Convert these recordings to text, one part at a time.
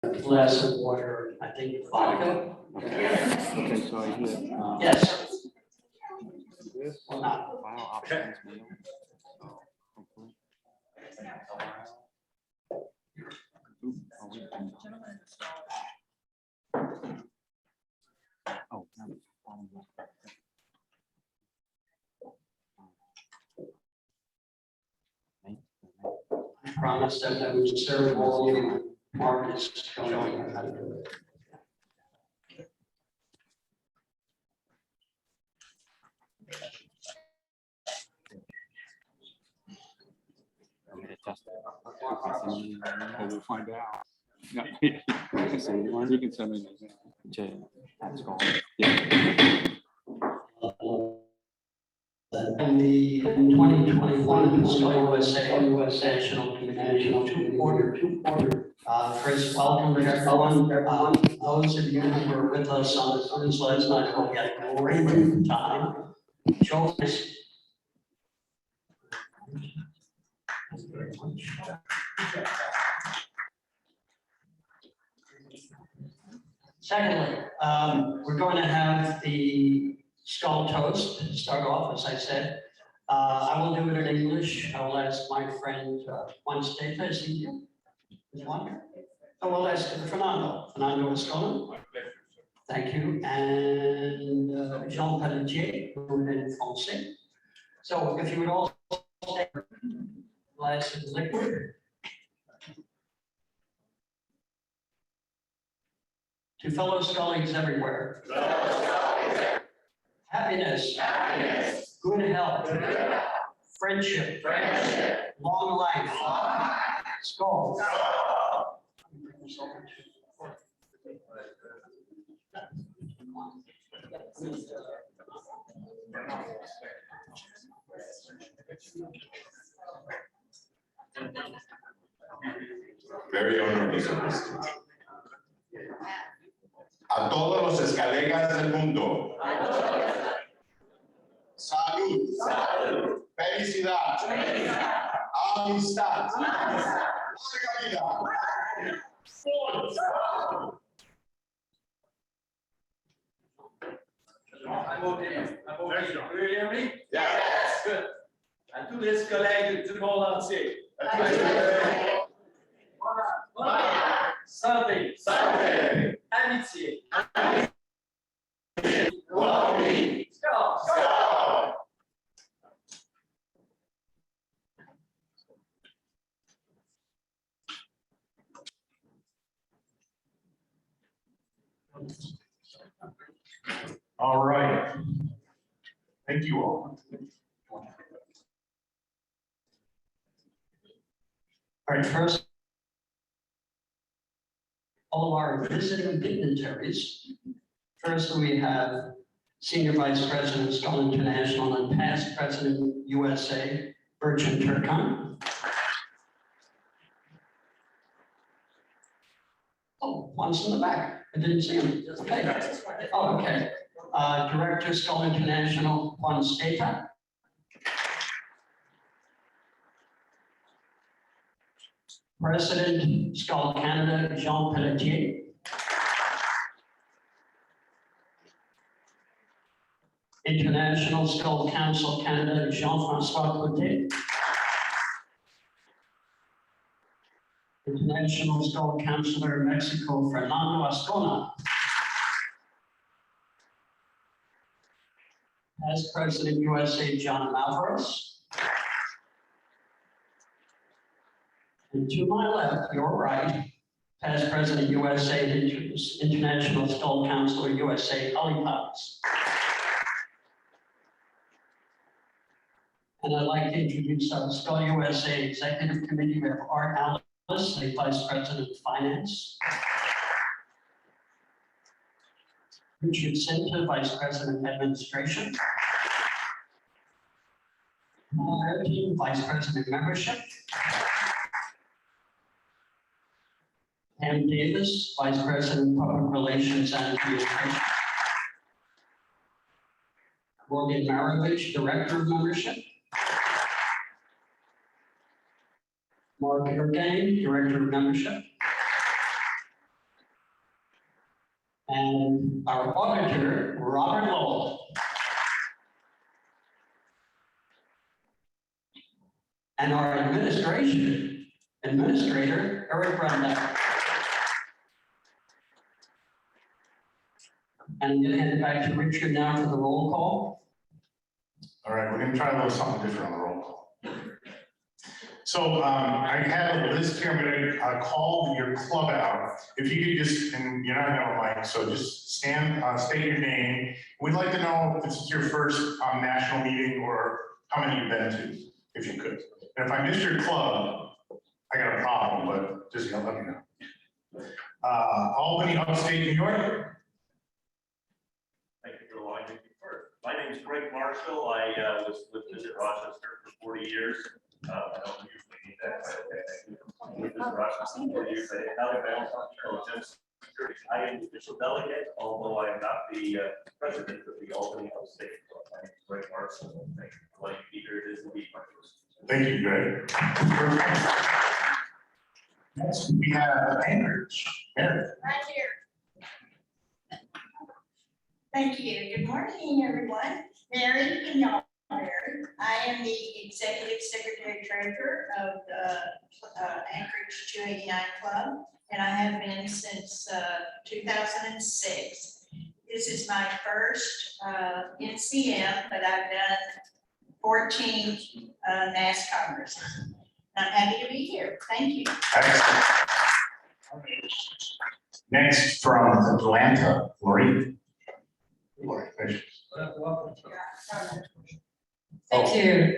glass of water, I think vodka. Okay, so I hit. Yes. This. Well, not. File options mail. So hopefully. Oop, oh, wait. Oh, no. I promised them that we would serve all you markets showing how to do it. I'm gonna test it. Well, we'll find out. No, you can send me one. You can send me to Skål. Yeah. In the 2021 Skal USA National Convention, first, welcome to everyone. Those of you who were with us on the cruise last night will get a great time. Show us. Thank you very much. Secondly, we're going to have the Skål toast to start off, as I said. I will do it in English. I will ask my friend Juan Steta, is he here? Is Juan here? I will ask Fernando. Fernando is going. Thank you. And Jean Pelletier, who in Francais. So if you would all take a glass of liquid. To fellow Skullies everywhere. Happiness. Good health. Friendship. Long life. Skål. Very honorable Secretary. A todos los escalegas del mundo. Salud. Felicidad. Amistad. Larga vida. I'm okay. I'm okay. Do you hear me? Yes. Good. À tous les collègues du monde entier. Santé. Amitié. Skål. All right. Thank you all. All right, first, all of our visiting dignitaries. First, we have Senior Vice President, Skal International and past President USA, Burçin Turkan. Oh, one's in the back. I didn't see him. Okay. Oh, okay. Director, Skal International, Juan Steta. President, Skal Canada, Jean Pelletier. International Skål Council Canada, Jean-François Coté. International Skål Councilor Mexico, Fernando Ascona. Past President USA, John Alvarez. And to my left, your right, past President USA and International Skål Councilor USA, Ali Paz. And I'd like to introduce our Skål USA Executive Committee. We have Art Alice, the Vice President of Finance. Richard Sinta, Vice President of Administration. Paul Ayrton, Vice President of Membership. Pam Davis, Vice President of Public Relations and Communication. Morgan Marovich, Director of Membership. Mark Ergang, Director of Membership. and our auditor, Robert Lowell. And our administrator, Eric Brenda. And I'm gonna hand it back to Richard now for the roll call. All right, we're gonna try a little something different on the roll call. So I have a list here. I'm gonna call your club out. If you could just, and you're not gonna like, so just stand, state your name. We'd like to know if this is your first national meeting or how many you've been to, if you could. And if I missed your club, I got a problem, but just let me know. Albany, upstate New York. Thank you for allowing me to first. My name is Greg Marshall. I was with Visit Rochester for 40 years. I don't usually need that. With Visit Rochester for 40 years. I am the official delegate, although I am not the president of the Albany upstate. My name is Greg Marshall. Thank you for letting me be here. It is indeed my first. Thank you, Greg. Next, we have Anchorage. Mary. Right here. Thank you. Good morning, everyone. Mary Pignard. I am the Executive Secretary Treasurer of the Anchorage 289 Club, and I have been since 2006. This is my first NCM, but I've done 14 NASCAR races. I'm happy to be here. Thank you. Excellent. Next from Atlanta, Lori. Lori, thank Thank you.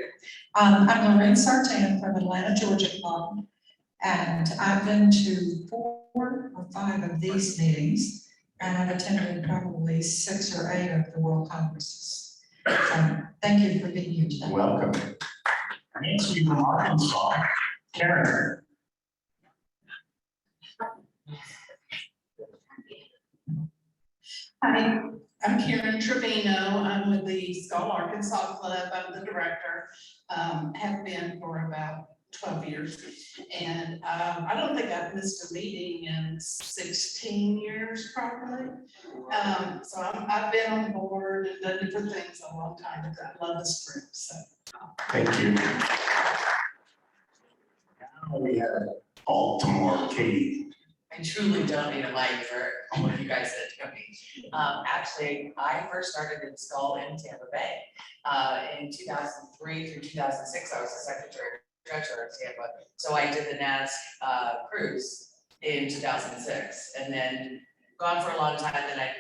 I'm Lorraine Sartain from Atlanta, Georgia Club, and I've been to 4 or 5 of these meetings, and I've attended probably 6 or 8 of the World Congresses. So thank you for being here today. Welcome. Next, we from Arkansas, Karen. Hi, I'm Karen Trevino. I'm with the Skal Arkansas Club. I'm the director, have been for about 12 years. And I don't think I've missed a meeting in 16 years probably. So I've been on the board and done different things a long time. I love this group, so. Thank you. Now we have Baltimore, Katie. I truly don't need a mic for all of you guys that know me. Actually, I first started in Skål in Tampa Bay. In 2003 through 2006, I was the secretary treasurer of Tampa. So I did the NAS cruise in 2006, and then gone for a long time. Then I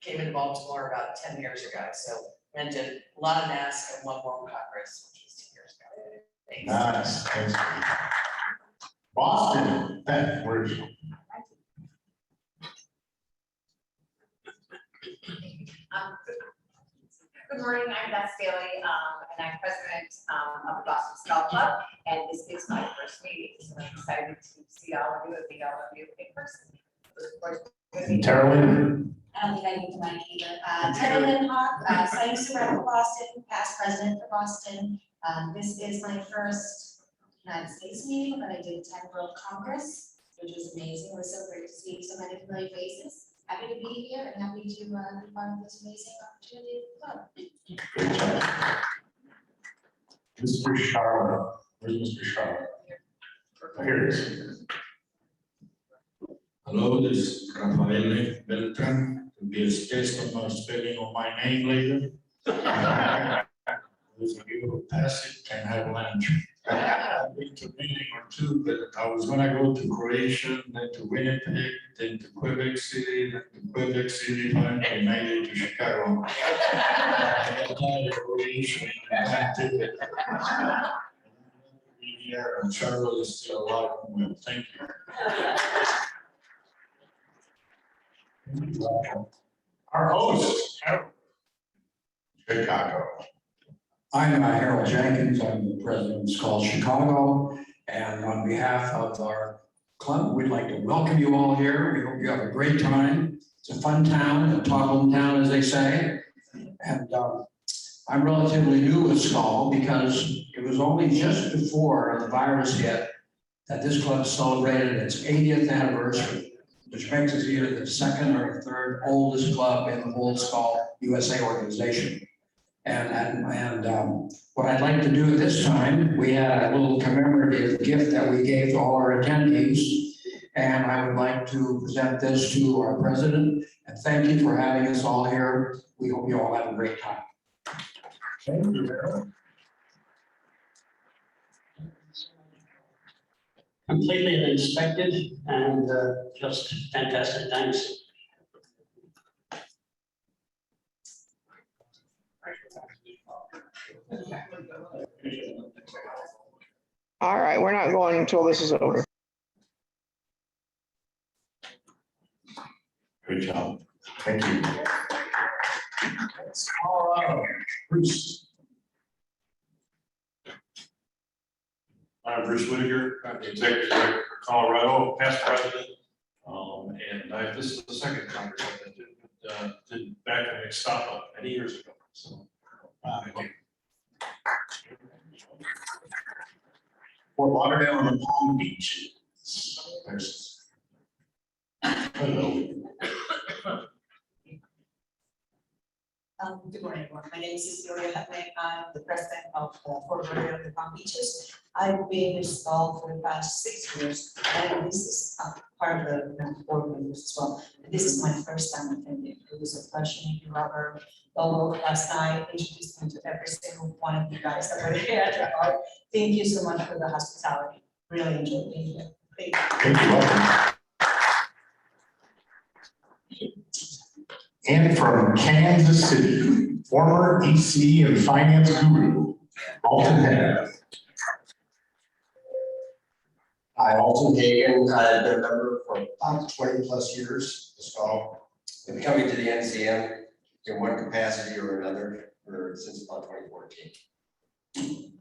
came into Baltimore about 10 years ago. So went to a lot of NAS and one World Congress, which was 2 years ago. Thanks. Nice, thanks. Boston, Beth, where's you? Good morning, I'm Beth Staley, and I'm president of the Boston Skål Club, and this is my first meeting, so I'm excited to see all of you and meet all of you in person. Carolyn. I don't think I need the mic either. Carolyn Hawk, site supervisor for Boston, past president for Boston. This is my first United States meeting, but I did attend World Congress, which was amazing. It was so great to see so many familiar faces. Happy to be here and happy to be part of this amazing opportunity at the club. Great job. Mr. Charlotte, where's Mr. Charlotte? Here it is. Hello, this is Rafael Beltran. To be a test of my spelling of my name later. If you pass it, can have lunch. I've been to a meeting or 2, but I was gonna go to Croatia, then to Winnipeg, then to Quebec City, then to Quebec City, finally made it to Chicago. Croatia, and Charlotte is still alive and well. Thank you. Our host, Harold. Chicago. I'm Harold Jenkins. I'm the president of Skål Chicago. And on behalf of our club, we'd like to welcome you all here. We hope you have a great time. It's a fun town, a toddling town, as they say. And I'm relatively new with Skål because it was only just before the virus hit that this club celebrated its 80th anniversary. which makes us either the second or third oldest club in the whole Skal USA organization. And what I'd like to do at this time, we had a little commemorative gift that we gave to all our attendees. And I would like to present this to our president and thank you for having us all here. We hope you all have a great time. Thank you, Harold. Completely inspected and just fantastic. Thanks. All right, we're not going until this is over. Good job. Thank you. Colorado, Bruce. I'm Bruce Whitaker, I'm the executive director for Colorado, past president. This is the second Congress I did back in Ixtapa many years ago, so. Thank you. Fort Lauderdale and Palm Beach. There's. Hello. Good morning, everyone. My name is Cecilia Hutnick. I'm the president of Fort Lauderdale and Palm Beaches. I've been with Skål for the past 6 years, and this is part of the board members as well. This is my first time attending. It was a pleasure meeting Robert Lolo last night, introduced me to every single one of you guys that were here. Thank you so much for the hospitality. Really enjoyed being here. Thank you. Thank you. And from Kansas City, former EC and finance guru, Alton Head. Hi, Alton Hagan. I've been a member for about 20 plus years, Skål. I've been coming to the NCM in one capacity or another since about 2014. Thank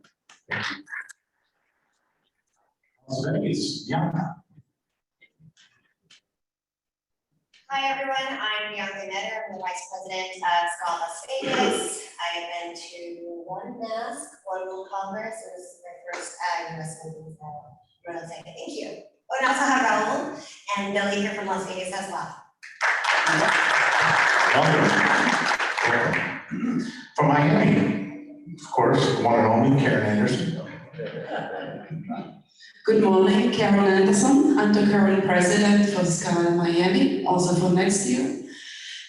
you. Yana. Hi, everyone. I'm Bianca Netter. I'm the Vice President of Skal Las Vegas. I have been to one mask, one World Congress. It was my first US Open, so I want to say thank you. Oh, and I also have Raul and Billy here from Las Vegas as well. Welcome. From Miami, of course, the one and only Karen Anderson. Good morning, Karen Anderson. I'm the current president for Skal Miami, also for next year.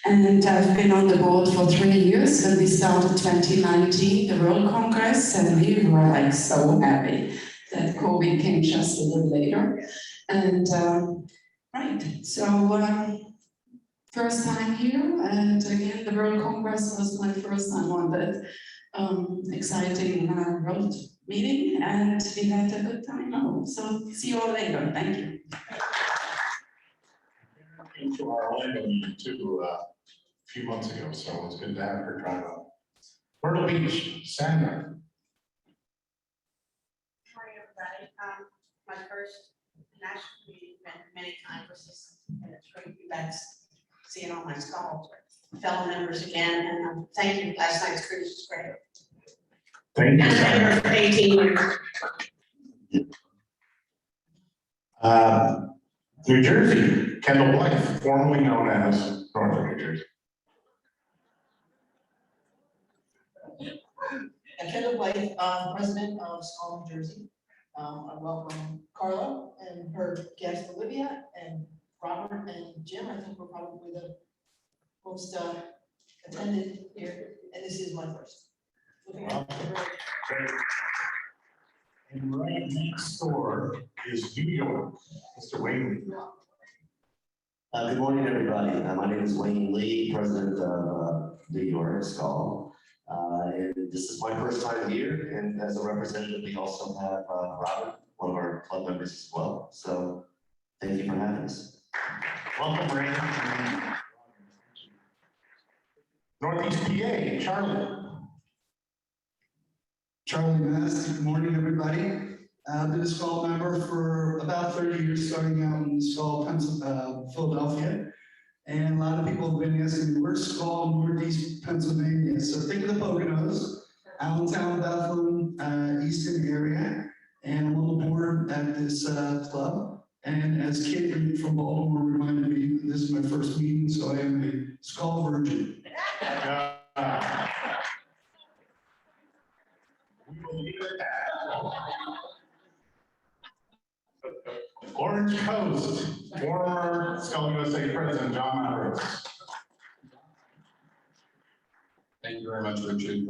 And I've been on the board for 3 years when we started 2019, the World Congress, and we were like so happy that COVID came just a little later. And right, so first time here, and again, the World Congress was my first time on that exciting world meeting, and we had a good time. So see you all later. Thank you. Came to our Orlando meeting too a few months ago, so it's good to have her drive up. Myrtle Beach, Sandra. Morning, everybody. My first national meeting, been many conferences, and it's great to be back seeing all my Skål fellow members again, and thank you. Last night's cruise was great. Thank you. And I for 18 years. New Jersey, Kendall Blythe, formerly known as Northern New Jersey. And Kendall Blythe, president of Skål, New Jersey. I welcome Carla and her guest Olivia and Robert and Jim. I think we're probably the most attended here, and this is my first. Wow. And right next door is New York, Mr. Wayne. Good morning, everybody. My name is Wayne Lee, president of New York Skål. And this is my first time here, and as a representative, we also have Robert, one of our club members as well. So thank you for having us. Welcome, Brandon. Northeast PA, Charlie. Charlie Mass, good morning, everybody. I've been a Skål member for about 30 years, starting out in Skål, Philadelphia. And a lot of people have been asking me, where's Skål, Northeast Pennsylvania? So think of the Poconos, Allentown, Bethlehem, Easton area. And I'm on the board at this club. And as Kate from Baltimore reminded me, this is my first meeting, so I am a Skal virgin. We will leave it at that. Orange Coast, former Skal USA President John Monroe. Thank you very much, Richard.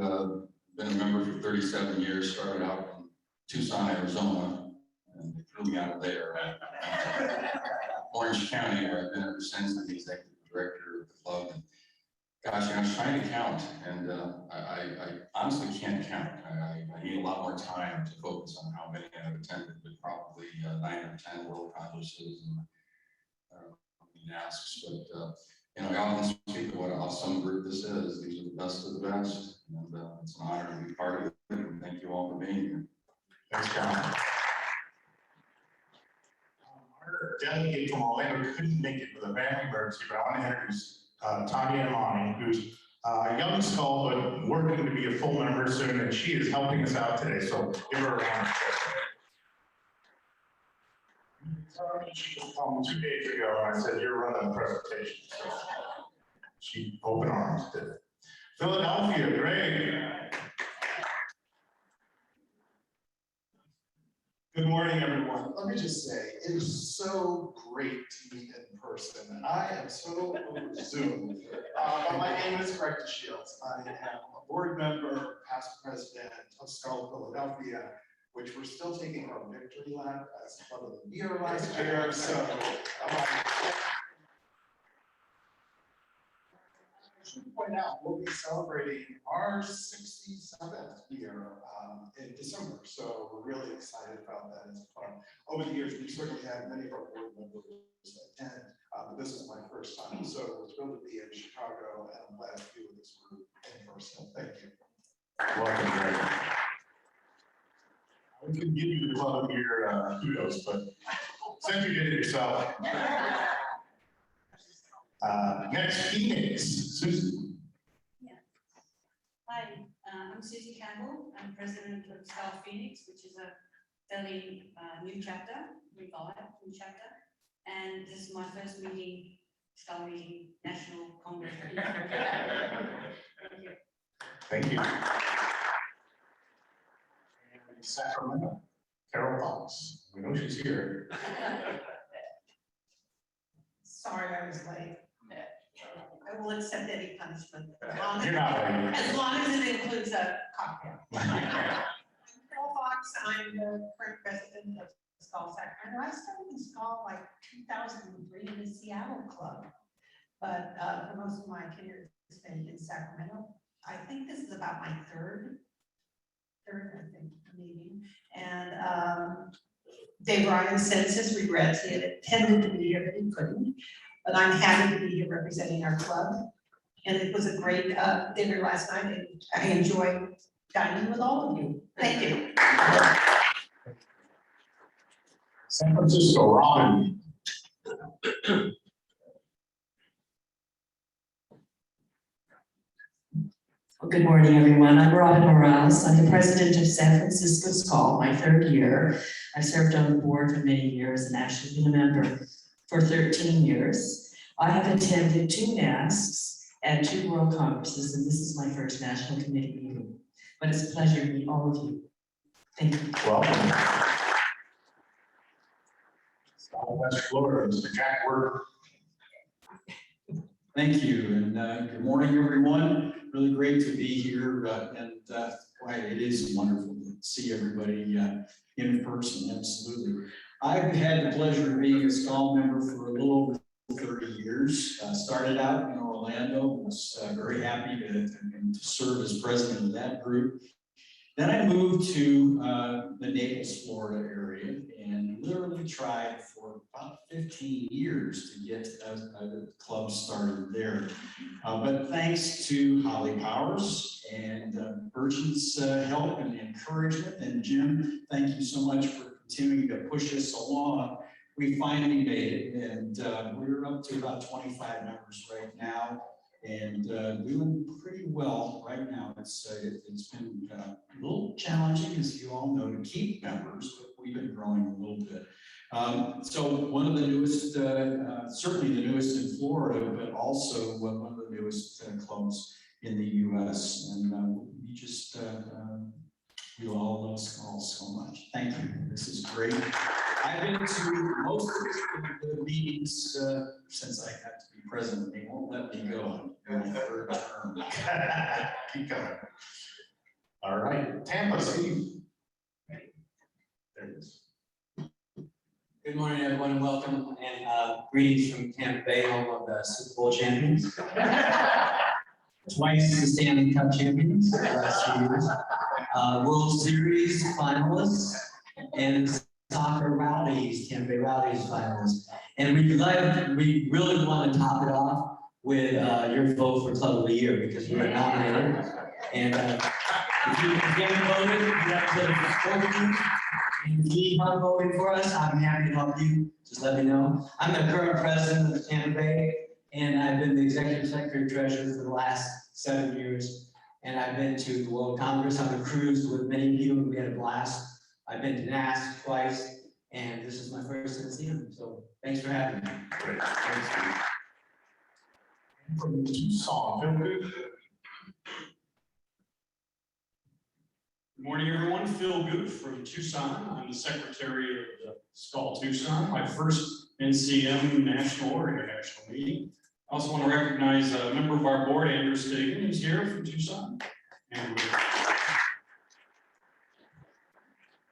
Been a member for 37 years, started out in Tucson, Arizona, and they threw me out of there at Orange County, where I've been ever since. I'm the executive director of the club. And gosh, I was trying to count, and I honestly can't count. I need a lot more time to focus on how many I've attended, but probably 9 or 10 World Congresses and NASCs. But I often speak of what an awesome group this is. These are the best of the best, and it's an honor to be part of it. And thank you all for being here. Thanks, John. Our delegate from Orlando couldn't make it with a family emergency, but I want to introduce Tanya Amani, who's a young Skal, but working to be a full member soon, and she is helping us out today. So give her a round of applause. She called me 2 days ago, and I said, "You're running the presentation." So she open arms did it. Philadelphia, Greg. Good morning, everyone. Let me just say, it is so great to meet in person. I am so over Zoom. But my name is Greg Shields. I am a board member, past president of Skal Philadelphia, which we're still taking our victory lap as part of the year last year. So I should point out, we'll be celebrating our 67th year in December. So we're really excited about that as fun. Over the years, we've certainly had many of our board members attend, but this is my first time. So we're thrilled to be in Chicago, and I'm glad to be with this group in person. Thank you. Welcome, Greg. We could give you the club here kudos, but since you did it yourself. Next, Phoenix, Susan. Yeah. Hi, I'm Susie Campbell. I'm president of Skal Phoenix, which is a fairly new chapter, revived new chapter. And this is my first meeting, Skal meeting, National Congress. Thank you. Thank you. And Sacramento, Carol Fox. We know she's here. Sorry, I was late. I will accept any punishment. You're not late. As long as it includes a cocktail. Carol Fox, I'm the current president of Skal Sacramento. I started in Skal like 2003 in the Seattle club, but for most of my career it's been in Sacramento. I think this is about my third meeting, and Dave Ryan sends his regrets. He had intended to be here, but he couldn't. But I'm happy to be here representing our club. And it was a great dinner last night, and I enjoyed dining with all of you. Thank you. San Francisco, Robin. Well, good morning, everyone. I'm Robin Morales. I'm the president of San Francisco Skal, my third year. I served on the board for many years and actually been a member for 13 years. I have attended 2 NASCs and 2 World Congresses, and this is my first National Committee meeting. But it's a pleasure to meet all of you. Thank you. Welcome. West Florida, Mr. Jack Work. Thank you, and good morning, everyone. Really great to be here, and boy, it is wonderful to see everybody in person, absolutely. I've had the pleasure of being a Skal member for a little over 30 years. Started out in Orlando, was very happy to serve as president of that group. Then I moved to the Naples, Florida area, and literally tried for about 15 years to get the club started there. But thanks to Holly Powers and Virgin's help and encouragement, and Jim, thank you so much for continuing to push us along. We finally made it, and we're up to about 25 members right now, and doing pretty well right now. It's been a little challenging, as you all know, to keep members, but we've been growing a little bit. So one of the newest, certainly the newest in Florida, but also one of the newest clubs in the US. And we just, we all love Skål so much. Thank you. This is great. I've been to most of the meetings since I got to be president. They won't let me go. I'm in my third term. Keep going. All right, Tampa, Steve. There it is. Good morning, everyone, and welcome, and greetings from Tampa Bay, home of the Super Bowl champions. Twice the Stanley Cup champions the last 2 years. World Series finalists, and soccer Rowdies, Tampa Bay Rowdies finalists. And we really want to top it off with your vote for Club of the Year, because you were nominated. And if you haven't voted, you have to vote. If you need help voting for us, I'm happy to help you. Just let me know. I'm the current president of Tampa Bay, and I've been the executive secretary treasurer for the last 7 years. And I've been to the World Congress on a cruise with many people. We had a blast. I've been to NAS twice, and this is my first NCM. So thanks for having me. Great. Thanks. From Tucson, Phil Booth. Good morning, everyone. Phil Goof from Tucson. I'm the secretary of the Skål Tucson, my first NCM national or international meeting. I also want to recognize a member of our board, Andrew Stegan, who's here from Tucson. And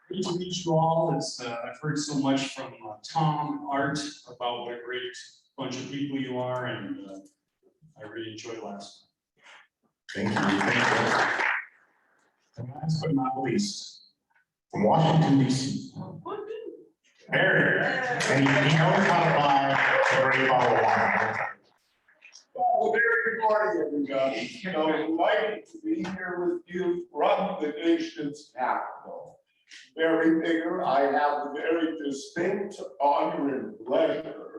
great to meet you all. I've heard so much from Tom and Art about what a great bunch of people you are, and I really enjoyed last Thank you. Thank you. And last but not least, from Washington, D.C. Barry. And he knows how to buy a great bottle of wine. Well, very good morning, everybody. Delighted to be here with you from the nation's capital. Very figure, I have the very distinct honor and pleasure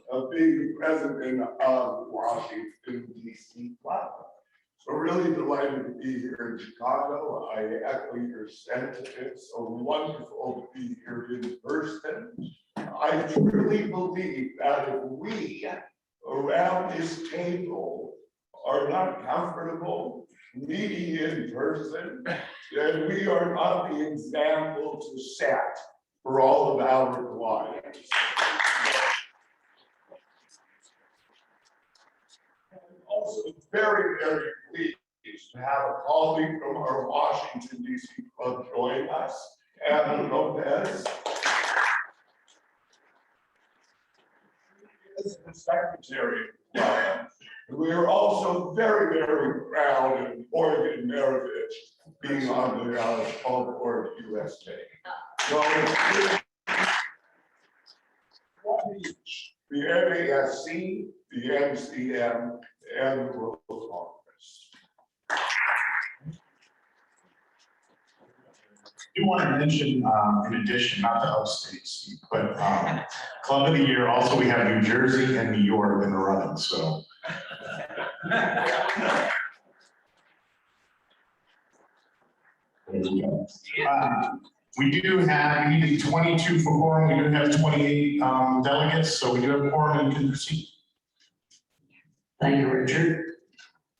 of being the president of Washington, D.C. Club. So really delighted to be here in Chicago. I echo your sentiments. So wonderful to be here in person. I truly believe that if we around this table are not comfortable meeting in person, then we are not the example to set for all of our clients. Also very, very pleased to have a colleague from our Washington, D.C. club join us, Anna Lopez. As the secretary of the club. We are also very, very proud and Morgan Maravich being on the Skål board USA. So the NASC, the NCM, and the World Congress. I do want to mention, in addition, not to upstate, Steve, but Club of the Year, also we have New Jersey and New York in the running, so. We do have, we need 22 for quorum, we do have 28 delegates, so we do have quorum and can proceed. Thank you, Richard.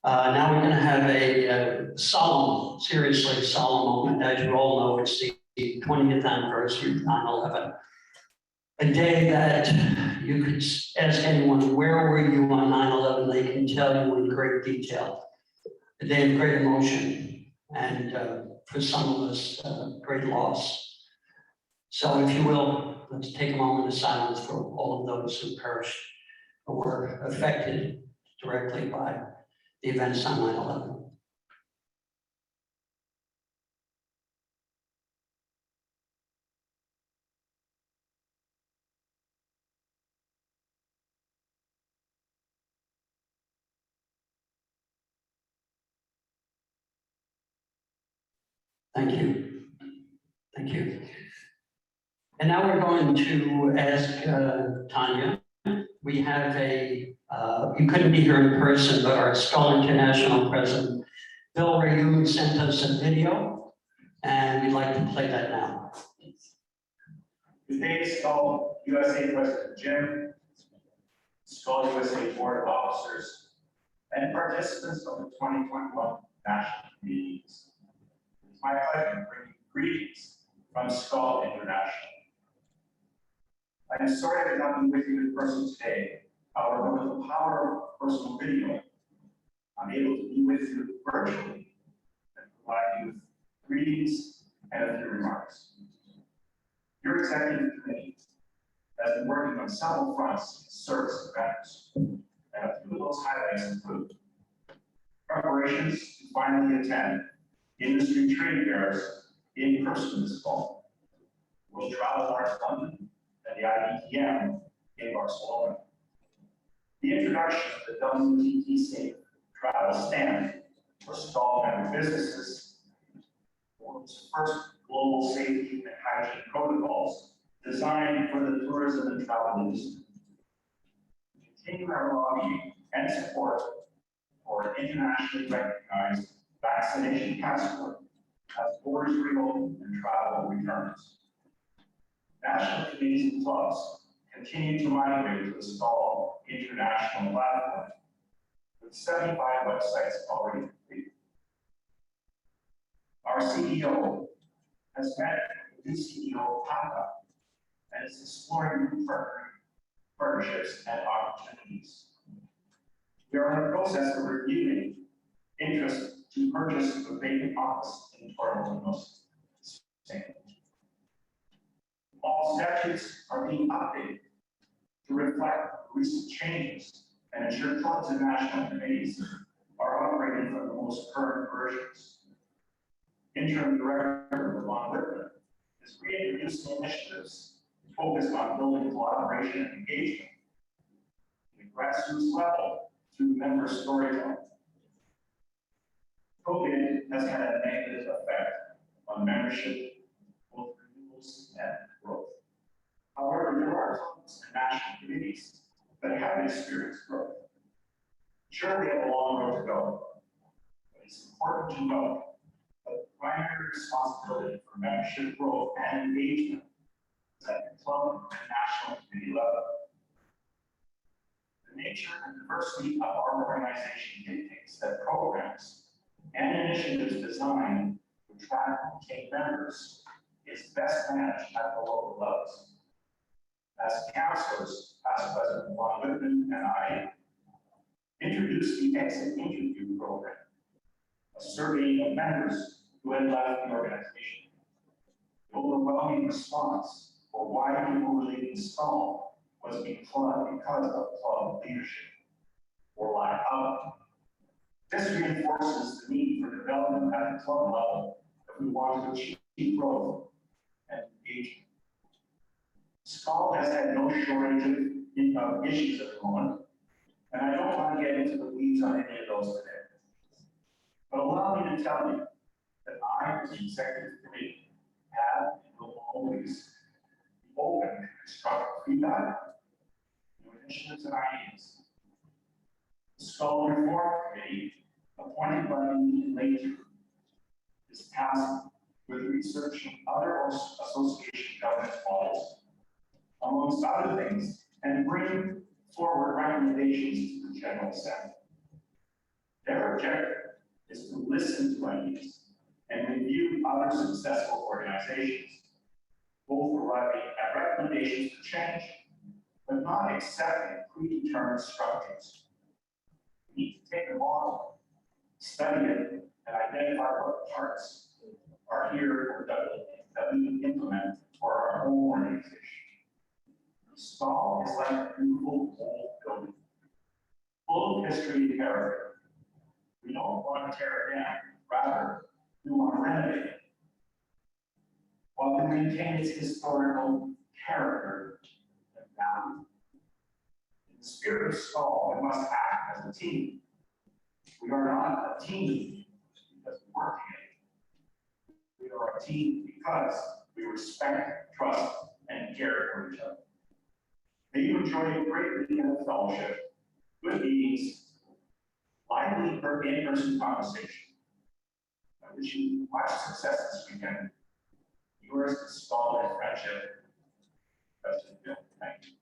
Now we're going to have a solemn, seriously solemn moment. As you all know, it's the 20th anniversary of 9/11. A day that you could ask anyone, where were you on 9/11? They can tell you in great detail. A day of great emotion, and for some of us, great loss. So if you will, let's take a moment of silence for all of those who perished or were affected directly by the events on 9/11. Thank you. Thank you. And now we're going to ask Tanya. We have you couldn't be here in person, but our Skal International president, Bill Rayoon, sent us a video, and we'd like to play that now. Good day, Skål. USA President Jim, Skal USA Board of Officers, and participants of the 2021 National Meetings. It's my pleasure to bring you greetings from Skal International. I am sorry I cannot be with you in person today. However, with the power of personal video, I'm able to be with you virtually and provide you with greetings and a few remarks. Your executive committee has been working on several fronts in service of veterans, and a few of those highlights include preparations to finally attend industry trade fairs in person this fall. We'll travel to London and the IBTM in Barcelona. The introduction of the WTT Safe Travel Stand for Skal member businesses, the world's first global safety and hygiene protocols designed for the tourism and travel industry. Continue our lobbying and support for an internationally recognized vaccination passport as borders reopen and travel returns. National committees and clubs continue to migrate to the Skal International platform, with 75 websites already completed. Our CEO has met with the new CEO, Papa, and is exploring new partnerships and opportunities. We are in the process of reviewing interest to purchase a vacant office in Torremolinos. All statutes are being updated to reflect recent changes and ensure clubs and national committees are operating from the most current versions. Interim Director Ron Whitman is reintroducing initiatives focused on building collaboration and engagement at the grassroots level through member storytelling. COVID has had a negative effect on membership, both renewals and growth. However, there are clubs and national committees that have experienced growth. Sure, we have a long road to go, but it's important to note that the primary responsibility for membership growth and engagement is at the club and national committee level. The nature and diversity of our organization dictates that programs and initiatives designed to attract and retain members is best managed at the local levels. As councilors, past President Ron Whitman and I introduced the exit interview program, a survey of members who had left the organization. The overwhelming response for why people were leaving Skal was because of club leadership or lack of. This reinforces the need for development at the club level if we want to achieve growth and engagement. Skal has had no shortage of issues at the moment, and I don't want to get into the weeds on any of those today. But allow me to tell you that I, as the executive committee, have and will always be open to constructive feedback, new initiatives and ideas. The Skal Reform Committee, appointed by me in late June, is tasked with researching other association governance models, amongst other things, and bring forward recommendations to the General Assembly. Their objective is to listen to ideas and review other successful organizations, both arriving at recommendations to change, but not accepting predetermined structures. We need to take a model, study it, and identify what parts are here that we can implement for our own organization. Skal is like a beautiful old building, full of history and character. We don't want to tear it down, rather, we want to renovate it, while we maintain its historical character and value. In the spirit of Skal, we must act as a team. We are not a team because we work together. We are a team because we respect, trust, and care for each other. May you enjoy a great weekend of fellowship, good meetings, lively in-person conversation. I wish you much success this weekend. Yours is Skal and friendship. President Bill. Thank you.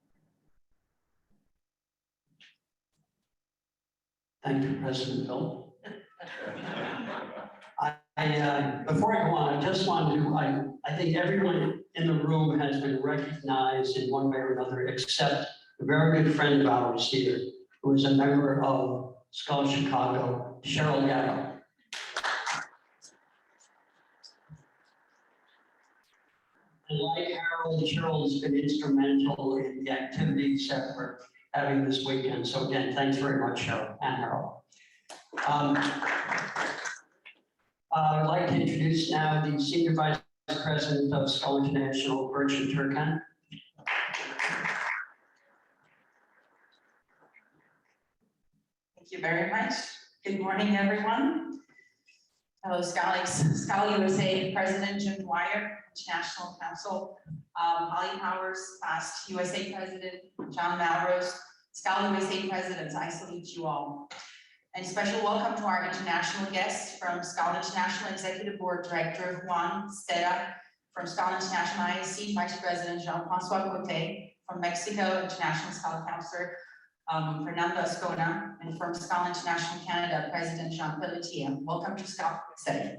Thank you, President Bill. Before I go on, I just want to, I think everyone in the room has been recognized in one way or another, except a very good friend of ours here, who is a member of Skal Chicago, Cheryl Gatto. And like Harold, Cheryl has been instrumental in the activities that we're having this weekend. So again, thanks very much, Cheryl and Harold. I'd like to introduce now the Senior Vice President of Skal International, Burçin Turkan. Thank you very much. Good morning, everyone. Hello, Skal USA President Jim Dwyer, International Council, Holly Powers, past USA President John Malrose, Skal USA Presidents, I salute you all. And special welcome to our international guests from Skal International Executive Board Director Juan Stera, from Skal International ISC Vice President Jean-François Cote, from Mexico International Skal Councilor Fernando Ascona, and from Skal International Canada President Jean Pelletier. Welcome to Skal USA.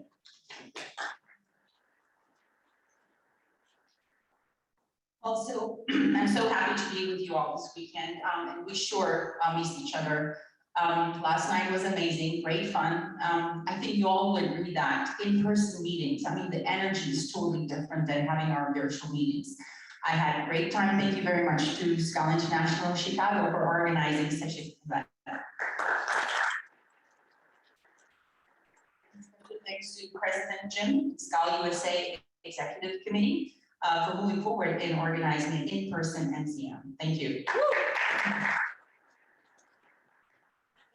Also, I'm so happy to be with you all this weekend, and we sure miss each other. Last night was amazing, great fun. I think you all will agree that in-person meetings, I mean, the energy is totally different than having our virtual meetings. I had a great time. Thank you very much to Skal International Chicago for organizing such an event. Thanks to President Jim, Skal USA Executive Committee, for moving forward in organizing an in-person NCM. Thank you.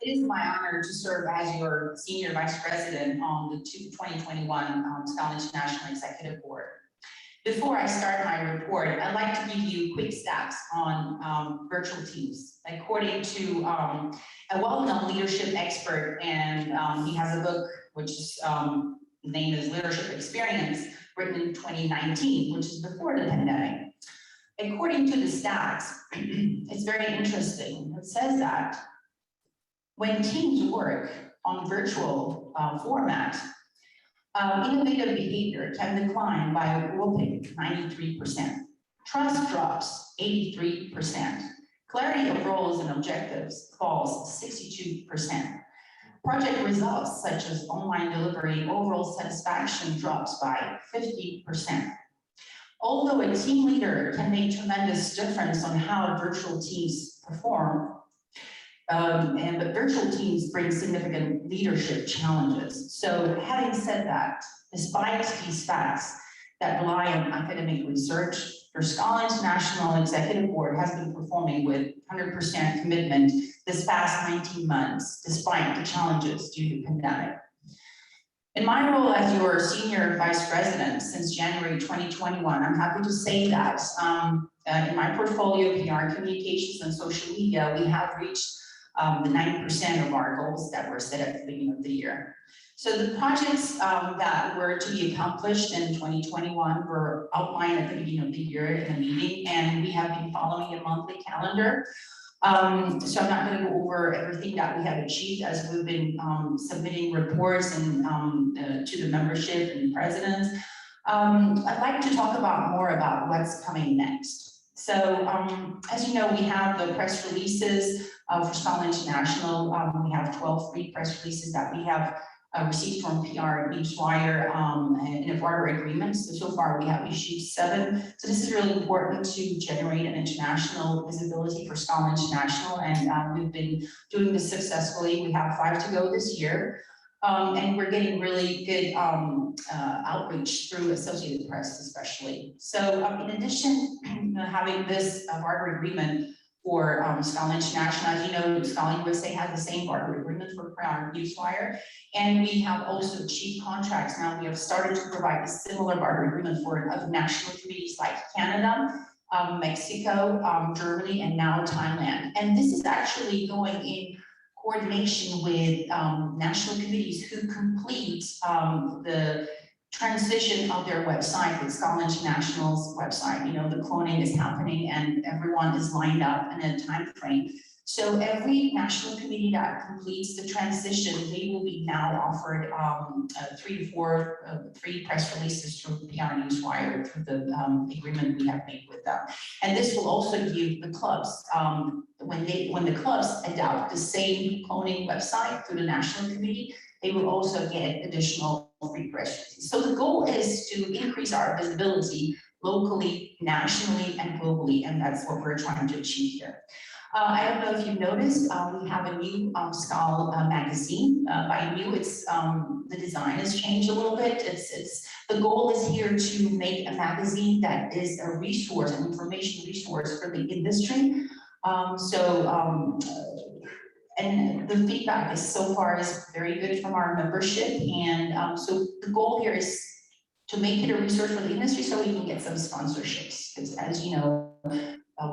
It is my honor to serve as your Senior Vice President on the 2021 Skal International Executive Board. Before I start my report, I'd like to give you quick stats on virtual teams. According to a well-known leadership expert, and he has a book which is named as Leadership Experience, written in 2019, which is before the pandemic. According to the stats, it's very interesting. It says that when teams work on virtual format, innovative behavior can decline by a whopping 93%. Trust drops 83%. Clarity of roles and objectives falls 62%. Project results such as online delivery, overall satisfaction drops by 50%. Although a team leader can make tremendous difference on how virtual teams perform, but virtual teams bring significant leadership challenges. So having said that, despite these facts that rely on academic research, your Skal International Executive Board has been performing with 100% commitment this past 19 months, despite the challenges due to the pandemic. In my role as your Senior Vice President since January 2021, I'm happy to say that in my portfolio, PR, communications, and social media, we have reached the 90% of our goals that were set at the beginning of the year. So the projects that were to be accomplished in 2021 were outlined at the beginning of the year in a meeting, and we have been following a monthly calendar. So I'm not going to go over everything that we have achieved as we've been submitting reports and to the membership and presidents. I'd like to talk more about what's coming next. So as you know, we have the press releases for Skal International. We have 12 free press releases that we have received from PR, Newswire, and a barter agreement. So far we have issued 7. So this is really important to generate an international visibility for Skal International, and we've been doing this successfully. We have 5 to go this year. And we're getting really good outreach through Associated Press, especially. So in addition to having this barter agreement for Skal International, as you know, Skal USA has the same barter agreement for Newswire, and we have also achieved contracts. Now we have started to provide a similar barter agreement for other national committees like Canada, Mexico, Germany, and now Thailand. And this is actually going in coordination with national committees who complete the transition of their website with Skal International's website. You know, the cloning is happening and everyone is lined up in a time frame. So every national committee that completes the transition, they will be now offered 3 to 4 free press releases through PR Newswire through the agreement we have made with them. And this will also give the clubs, when the clubs adopt the same cloning website through the national committee, they will also get additional free press releases. So the goal is to increase our visibility locally, nationally, and globally, and that's what we're trying to achieve here. I don't know if you've noticed, we have a new Skal magazine. By new, it's the design has changed a little bit. The goal is here to make a magazine that is a resource, an information resource for the industry. And the feedback is so far is very good from our membership. And so the goal here is to make it a resource for the industry so we can get some sponsorships. Because as you know,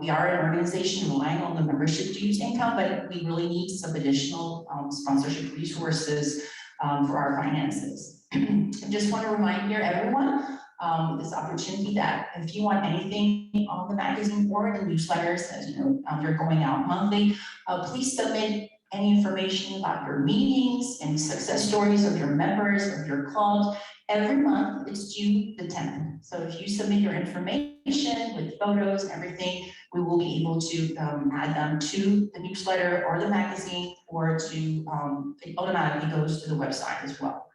we are an organization relying on the membership dues income, but we really need some additional sponsorship resources for our finances. I just want to remind here everyone this opportunity that if you want anything on the magazine or the newsletters, as you know, they're going out monthly, please submit any information about your meetings and success stories of your members, of your clubs. Every month, it's due the 10th. So if you submit your information with photos and everything, we will be able to add them to the newsletter or the magazine, or to it automatically goes to the website as well.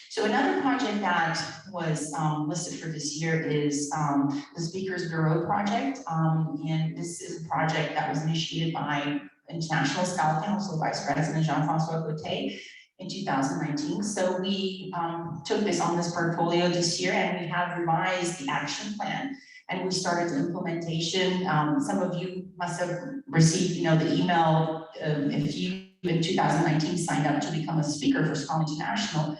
So another project that was listed for this year is the Speakers Bureau project. And this is a project that was initiated by International Skal Council Vice President Jean-François Cote in 2019. So we took this on this portfolio this year, and we have revised the action plan, and we started the implementation. Some of you must have received, you know, the email if you in 2019 signed up to become a speaker for Skal International.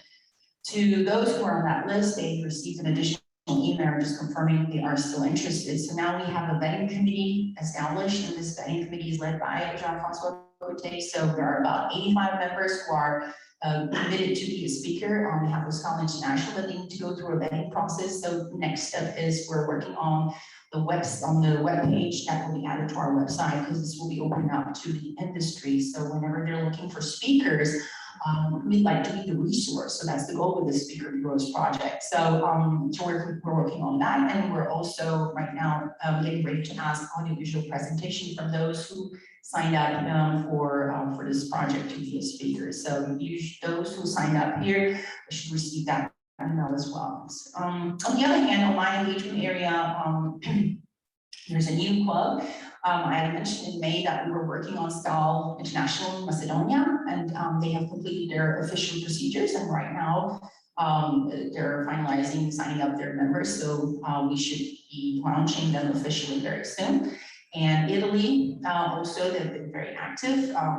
To those who are on that list, they received an additional email just confirming they are still interested. So now we have a vetting committee established, and this vetting committee is led by Jean-François Cote. So there are about 85 members who are committed to be a speaker on behalf of Skal International, but they need to go through a vetting process. So the next step is we're working on the web page that will be added to our website, because this will be open up to the industry. So whenever they're looking for speakers, we'd like to be the resource. So that's the goal of the Speaker Bureau's project. So, we're working on that, and we're also right now getting ready to ask audiovisual presentation from those who signed up for this project to be a speaker. So those who signed up here should receive that email as well. On the other hand, on my engagement area, there's a new club. I had mentioned in May that we were working on Skal International in Macedonia, and they have completed their official procedures, and right now they're finalizing signing up their members, so we should be launching them officially very soon. And Italy, also, they've been very active. I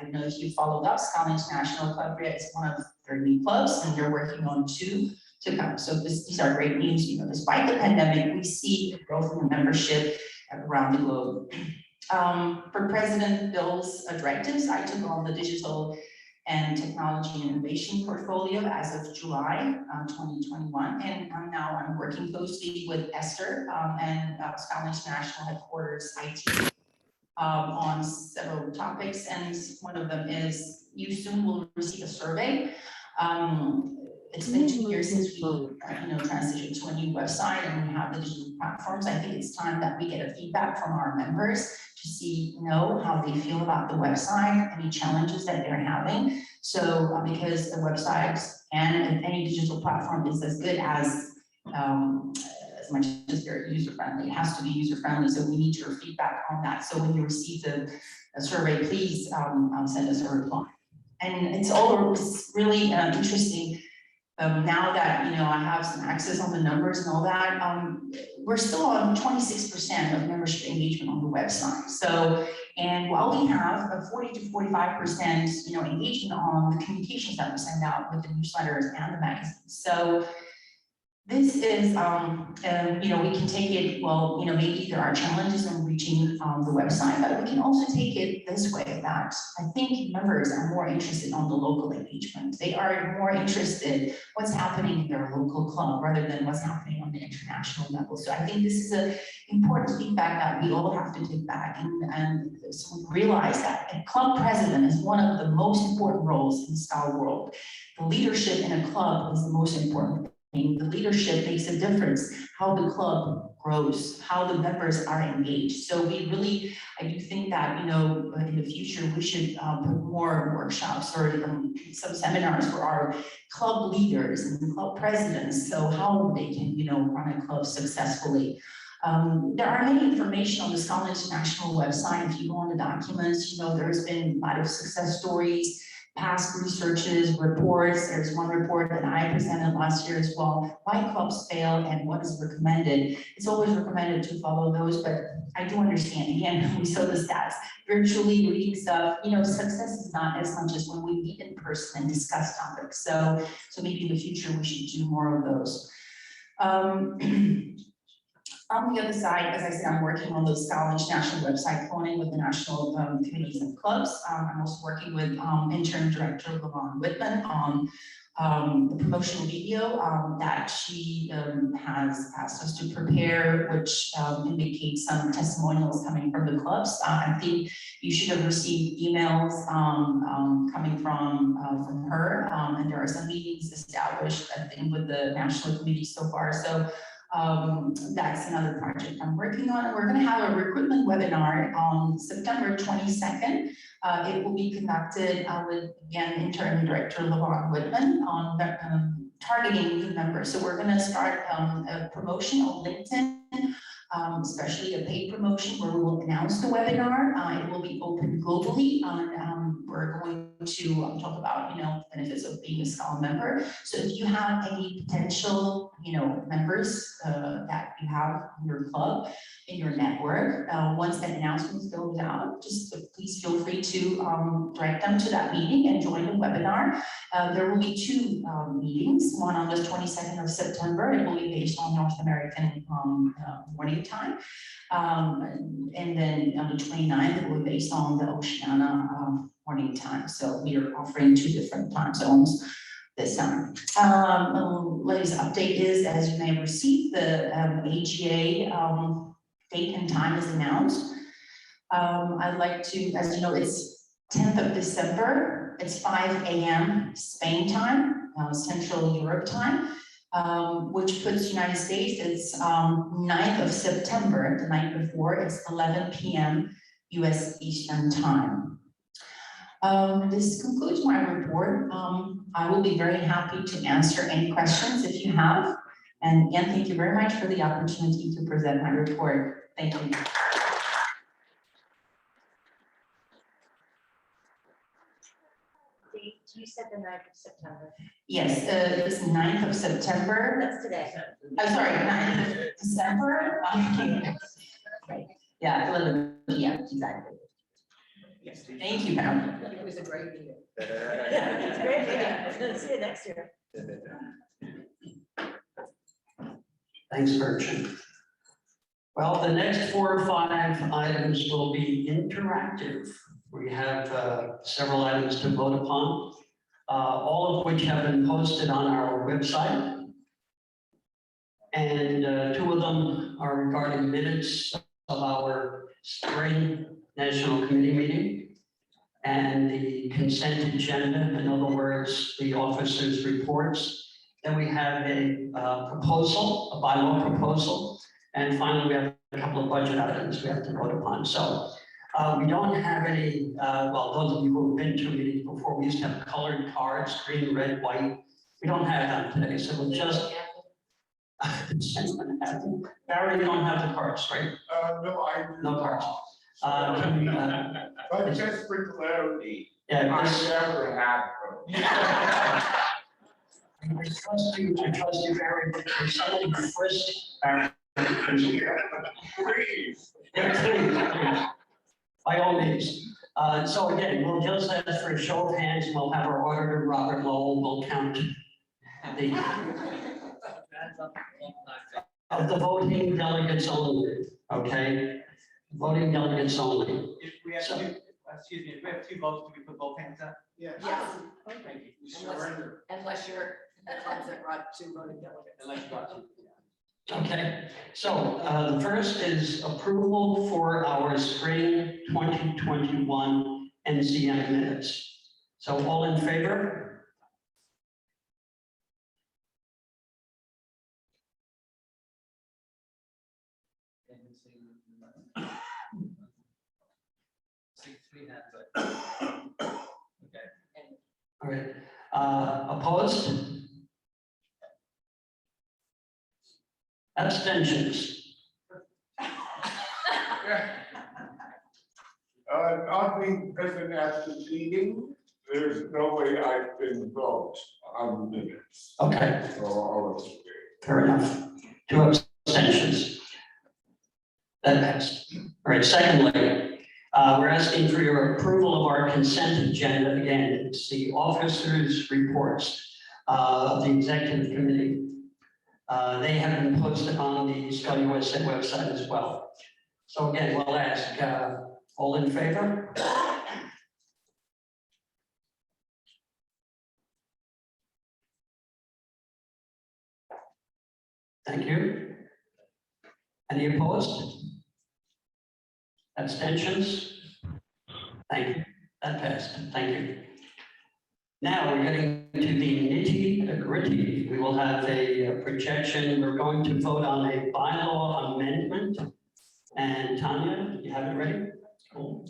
don't know if you followed up, Skal International Club is one of their new clubs, and they're working on 2 to come. So these are great news. You know, despite the pandemic, we see growth in the membership around the globe. For President Bill's directives, I took on the digital and technology and innovation portfolio as of July 2021, and now I'm working closely with Esther and Skal International headquarters IT on several topics, and one of them is you soon will receive a survey. It's been 2 years since we transitioned to a new website, and we have the digital platforms. I think it's time that we get a feedback from our members to see, how they feel about the website, any challenges that they're having. So because the websites and any digital platform is as good as much as they're user-friendly, it has to be user-friendly. So we need your feedback on that. So when you receive the survey, please send us a reply. And it's really interesting. Now that, I have some access on the numbers and all that, we're still on 26% of membership engagement on the website. So, and while we have a 40 to 45%, engagement on the communications that we send out with the newsletters and the magazines. So This is, we can take it, maybe there are challenges in reaching the website, but we can also take it this way, that I think members are more interested on the local engagement. They are more interested what's happening in their local club rather than what's happening on the international level. So I think this is an important feedback that we all have to take back and so we realize that a club president is one of the most important roles in the Skal world. The leadership in a club is the most important. The leadership makes a difference, how the club grows, how the members are engaged. So I do think that, in the future, we should put more workshops or some seminars for our club leaders and club presidents, so how they can, run a club successfully. There are many information on the Skal International website. If you go on the documents, there's been a lot of success stories, past researches, reports. There's one report that I presented last year as well, why clubs fail and what is recommended. It's always recommended to follow those, but I do understand, again, we saw the stats, virtually reading stuff, success is not as much as when we meet in person and discuss topics. So maybe in the future, we should do more of those. On the other side, as I said, I'm working on the Skal International website, cloning with the national committees and clubs. I'm also working with interim director Lavon Whitman on the promotional video that she has asked us to prepare, which indicates some testimonials coming from the clubs. I think you should have received emails coming from her, and there are some meetings established, I think, with the national committee so far. So that's another project I'm working on. We're going to have a recruitment webinar on September 22nd. It will be conducted with, again, interim director Lavon Whitman on targeting new members. So we're going to start a promotion on LinkedIn, especially a paid promotion where we will announce the webinar. It will be open globally. We're going to talk about, benefits of being a Skal member. So if you have any potential, members that you have in your club, in your network, once that announcement goes out, just please feel free to direct them to that meeting and join the webinar. There will be two meetings, one on the 22nd of September. It will be based on North American morning time. And then on the 29th, it will be based on the Oceania morning time. So we are offering two different time zones this time. Latest update is, as you may have received, the AGA date and time is announced. I'd like to, as you know, it's 10th of December. It's 5 a.m. Spain time, Central Europe time, which puts United States, it's 9th of September, the night before, it's 11 p.m. US Eastern time. This concludes my report. I will be very happy to answer any questions if you have. And again, thank you very much for the opportunity to present my report. Thank you. You said the 9th of September. Yes, it's 9th of September. That's today. I'm sorry, 9th of December. Right. Yeah, 11 p.m. exactly. Yes. Thank you, Pam. It was a great meeting. It's a great meeting. See you next year. Thanks, Bertrand. Well, the next 4 or 5 items will be interactive. We have several items to vote upon, all of which have been posted on our website. And 2 of them are regarding minutes of our spring National Committee meeting and the consent agenda, in other words, the officers' reports. Then we have a proposal, a bylaw proposal, and finally we have a couple of budget items we have to vote upon. So we don't have any, well, those of you who have been to meetings before, we used to have colored cards, green, red, white. We don't have them today, so we'll just. Barry, you don't have the cards, right? No, I do. No cards. But just for clarity, Yeah, I this- never have them. I trust you very much. For somebody frisk, Barry. Please. Yeah, please. By all means. So again, we'll just ask for a show of hands. We'll have our auditor, Robert Lowell, will count the Of the voting delegates only, okay? Voting delegates only. If we have So- two, excuse me, if we have two votes, do we put both hands up? Yes. Thank you. Unless you're the clubs that brought two voting delegates. Unless you got two. Okay, so the first is approval for our spring 2021 NCM minutes. So all in favor? All right, opposed? Abstentions? Not being present at the meeting, there's no way I can vote on the minutes. Okay, So all of us. fair enough. 2 abstentions. That passed. All right, secondly, we're asking for your approval of our consent agenda. Again, it's the officers' reports of the executive committee. They have been posted on the Skal USA website as well. So again, we'll ask, all in favor? Thank you. Any opposed? Abstentions? Thank you. That passed. Thank you. Now we're getting to the nitty-gritty. We will have a projection. We're going to vote on a bylaw amendment. And Tanya, you have it ready? Cool.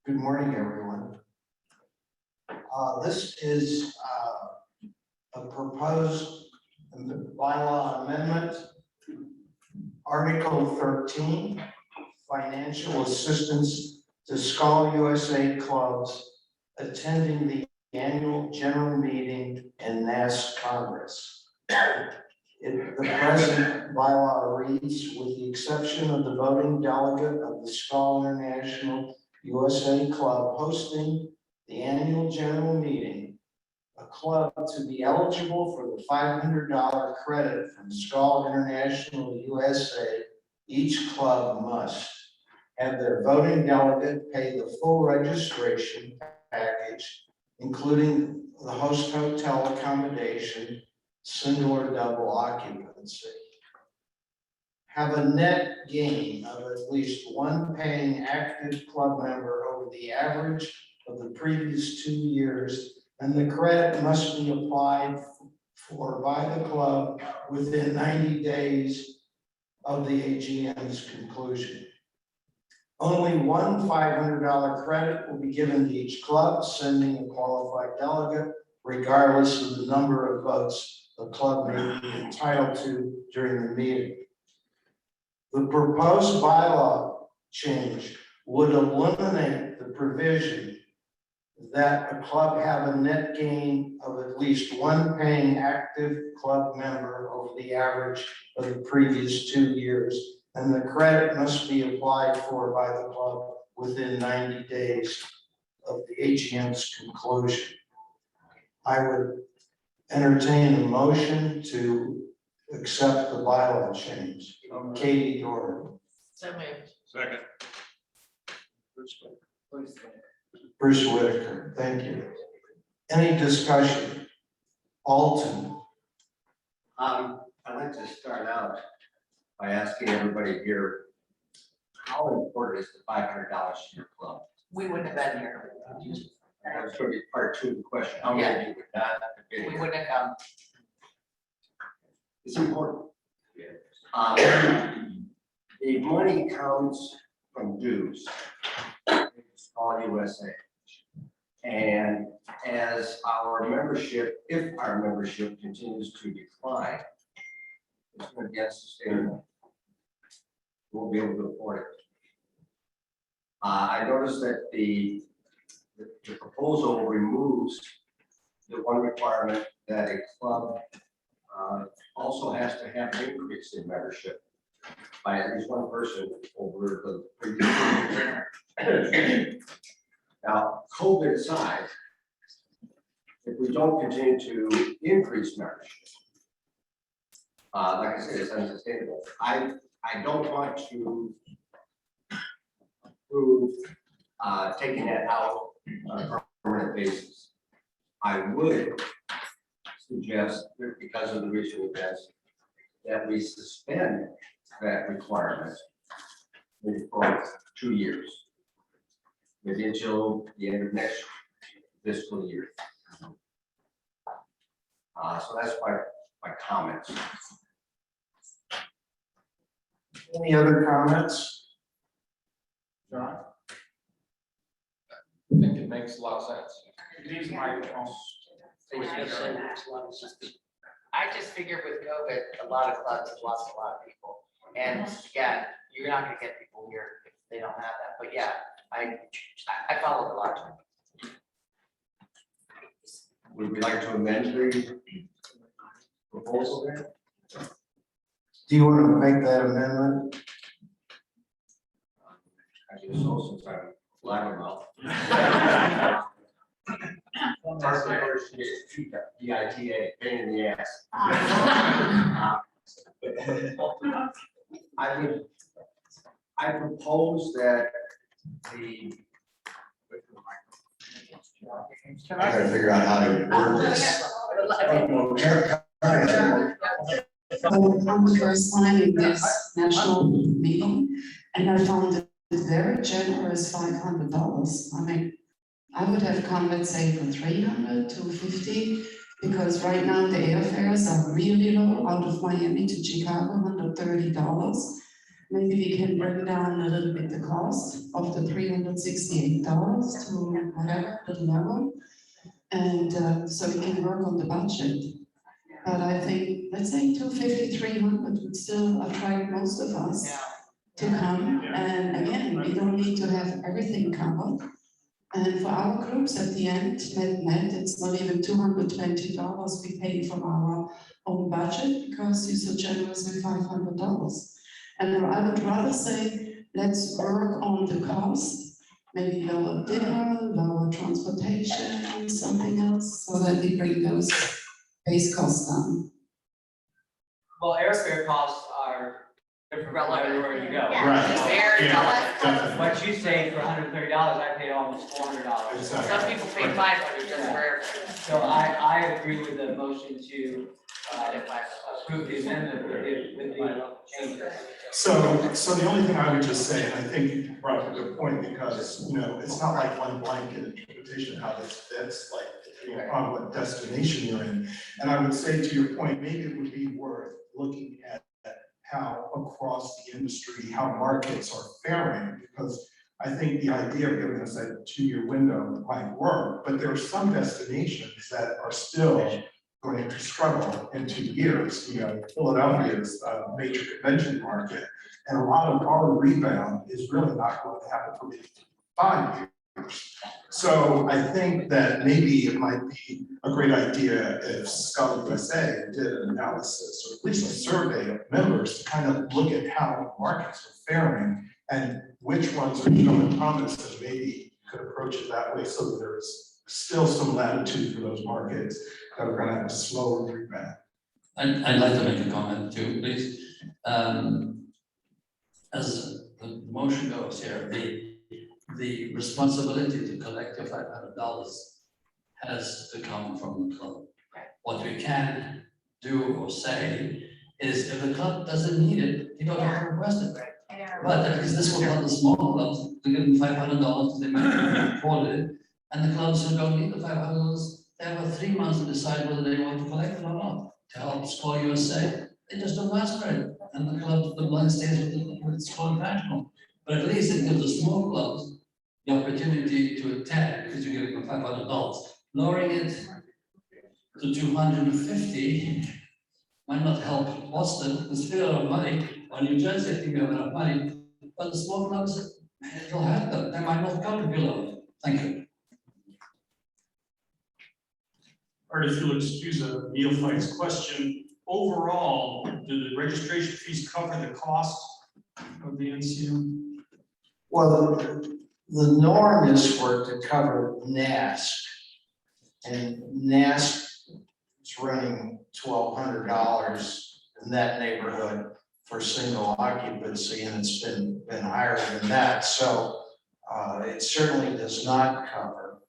Good morning, everyone. This is a proposed bylaw amendment. Article 13, financial assistance to Skal USA clubs attending the annual general meeting and NAS Congress. The present bylaw reads, with the exception of the voting delegate of the Skal International USA Club hosting the annual general meeting, a club to be eligible for the $500 credit from Skal International USA, each club must have their voting delegate pay the full registration package, including the host hotel accommodation, single or double occupancy. Have a net gain of at least one paying active club member over the average of the previous 2 years, and the credit must be applied for by the club within 90 days of the AGM's conclusion. Only one $500 credit will be given to each club, sending a qualified delegate, regardless of the number of votes the club may be entitled to during the meeting. The proposed bylaw change would eliminate the provision that a club have a net gain of at least one paying active club member over the average of the previous 2 years, and the credit must be applied for by the club within 90 days of the AGM's conclusion. I would entertain a motion to accept the bylaw change. Katie Doherty. So moved. Second. Bruce Whitaker, thank you. Any discussion? Alton. I'd like to start out by asking everybody here, how important is the $500 to your club? We wouldn't have been here. That was going to be part 2 of the question. How many of you would not have been We here? wouldn't have come. It's important. The money comes from dues. It's all USA. And as our membership, if our membership continues to decline, it's going to be unsustainable. We won't be able to afford it. I noticed that the proposal removes the one requirement that a club also has to have an increase in membership by at least one person over the previous year. Now, COVID aside, if we don't continue to increase membership, like I said, it's unsustainable. I don't want to approve taking that out on a permanent basis. I would suggest, because of the recent events, that we suspend that requirement maybe for 2 years, maybe until the end of next fiscal year. So that's my comments. Any other comments? John? I think it makes a lot of sense. These microphones. I just figured with COVID, a lot of clubs have lost a lot of people. And yeah, you're not gonna get people here if they don't have that. But yeah, I followed a lot. Would we like to amend the proposal there? Do you want to make that amendment? I guess so, since I'm loudmouth. DITA, pain in the ass. I propose that the. I gotta figure out how to word this. I'm the first time in this national meeting, and I found it very generous, $500. I mean, I would have come, let's say, for 300 to 50, because right now the airfares are really low out of Miami to Chicago, $130. Maybe we can bring down a little bit the cost of the $368 to whatever, a little level. And so we can work on the budget. But I think, let's say 250, 300 would still attract most of us to come. And again, we don't need to have everything covered. And for our groups at the end, net, it's not even $220 we pay from our own budget because you're so generous with $500. And I would rather say, let's work on the cost, maybe lower dinner, lower transportation, something else, so that we bring those base costs down. Well, airfare costs are relevant everywhere you go. Right. Very Yeah, relevant. What you say for $130, I pay almost $400. Exactly. Some people pay $500 just for airfare. So I agree with the motion to approve the amendment with the changes. So the only thing I would just say, and I think you brought up a good point, because, it's not like one blanket interpretation of how this fits, like, on what destination you're in. And I would say, to your point, maybe it would be worth looking at how across the industry, how markets are faring, because I think the idea of giving us a 2-year window might work, but there are some destinations that are still going to struggle in 2 years. Philadelphia is a major convention market, and a lot of our rebound is really not going to happen for maybe 5 years. So I think that maybe it might be a great idea if Skal USA did an analysis, or at least a survey of members, to kind of look at how markets are faring and which ones are showing promise, and maybe could approach it that way, so that there's still some latitude for those markets that are going to have a slower rebound. I'd like to make a comment too, please. As the motion goes here, the responsibility to collect your $500 has to come from the club. What we can do or say is, if the club doesn't need it, you don't have to request it. But at least this will help the small clubs to give them $500, they might afford it. And the clubs who don't need the $500, they have 3 months to decide whether they want to collect it or not. To help Skål USA, they just don't ask for it. And the club, the money stays with Skål International. But at least it gives the small clubs the opportunity to attend, because you're giving them $500. Lowering it to $250 might not help Boston, because they have money, or New Jersey, I think we have enough money, but the small clubs, it'll help them, they might not come below. Thank you. Or if you'll excuse a neophyte's question, overall, do the registration fees cover the cost of the NCM? Well, the norm is for it to cover NASC. And NASC is running $1,200 in that neighborhood for single occupancy, and it's been higher than that. So it certainly does not cover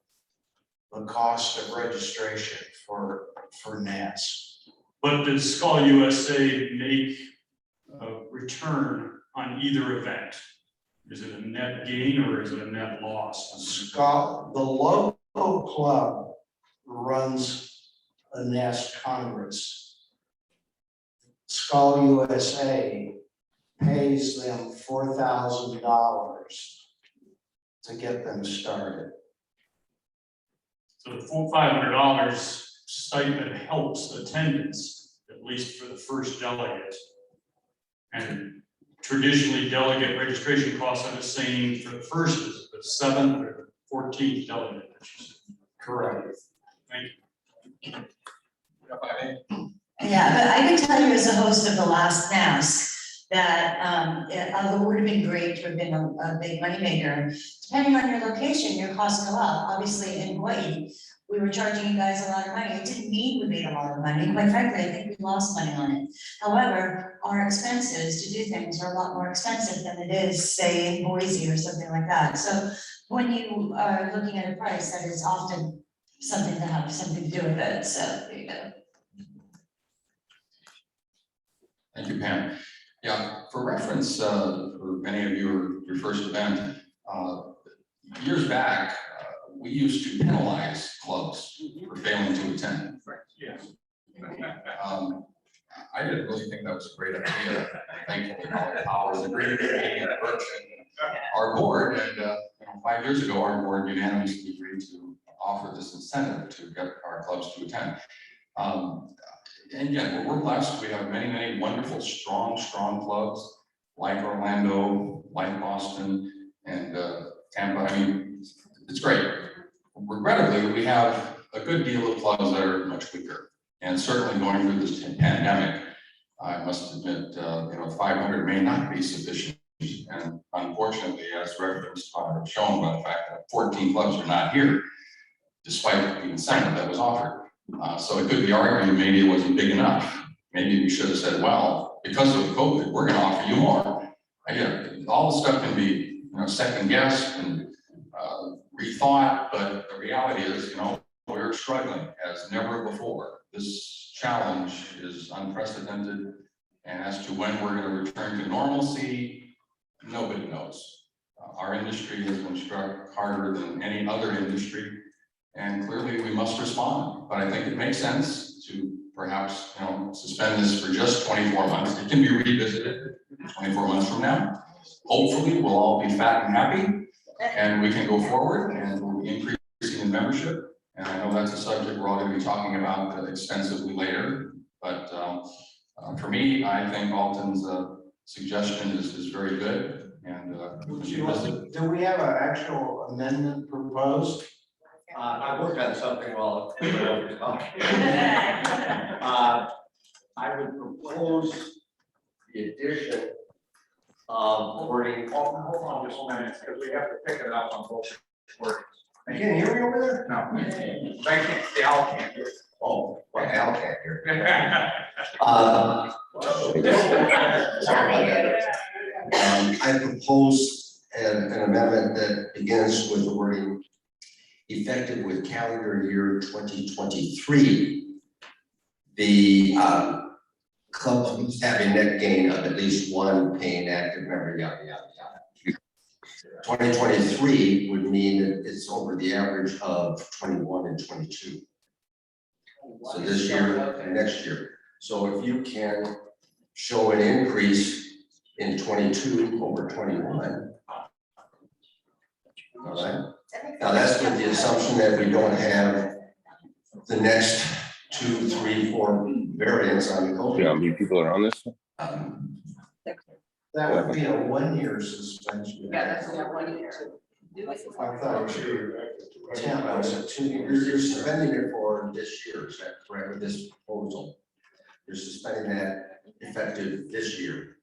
the cost of registration for NASC. But does Skal USA make a return on either event? Is it a net gain or is it a net loss? The local club runs a NASC Congress. Skal USA pays them $4,000 to get them started. So the $500 stipend helps attendance, at least for the first delegate. And traditionally, delegate registration costs are the same for the first, the 7th or 14th delegate. Correct. Thank you. Yeah, but I can tell you as a host of the last NAS that although it would have been great to have been a big moneymaker, depending on your location, your costs go up. Obviously in Hawaii, we were charging you guys a lot of money. It didn't mean we made a lot of money. Quite frankly, I think we lost money on it. However, our expenses to do things are a lot more expensive than it is, say, in Boise or something like that. So when you are looking at a price, that is often something to have something to do with it. So there you go. Thank you, Pam. Yeah, for reference, for many of you, your first event, years back, we used to penalize clubs for failing to attend. Yes. I didn't really think that was a great idea. Thankfully, I was agreeing to approach our board, and 5 years ago, our board unanimously agreed to offer this incentive to get our clubs to attend. And again, we're blessed. We have many, many wonderful, strong clubs like Orlando, like Boston, and Tampa. I mean, it's great. Regrettably, we have a good deal of clubs that are much weaker. And certainly going through this pandemic, I must admit, 500 may not be sufficient. And unfortunately, as referenced, shown by the fact that 14 clubs are not here, despite the incentive that was offered. So it could be argued maybe it wasn't big enough. Maybe we should have said, well, because of COVID, we're going to offer you more. Again, all the stuff can be second guessed and rethought, but the reality is, we're struggling as never before. This challenge is unprecedented, and as to when we're going to return to normalcy, nobody knows. Our industry has been struck harder than any other industry. And clearly we must respond, but I think it makes sense to perhaps, suspend this for just 24 months. It can be revisited 24 months from now. Hopefully we'll all be fat and happy and we can go forward and we'll be increasing in membership. And I know that's a subject we're all going to be talking about extensively later. But for me, I think Alton's suggestion is very good. And do we have an actual amendment proposed? I worked on something while everyone was talking. I would propose the addition of wording. Hold on just a minute, because we have to pick it up on both words. You can't hear me over there? No. They can't, the Al can't hear. Oh, well, Al can't hear. I propose an amendment that begins with the wording effective with calendar year 2023. The clubs must have a net gain of at least one paying active member, yada, yada, yada. 2023 would mean that it's over the average of 21 and 22. So this year and next year. So if you can show an increase in 22 over 21, all right? Now that's with the assumption that we don't have the next 2, 3, 4 variants on COVID. Yeah, how many people are on this? That would be a 1-year suspension. Yeah, that's a 1 year. I thought it should be 10, I was at 2 years. You're suspending it for this year, is that correct, with this proposal? You're suspending that effective this year.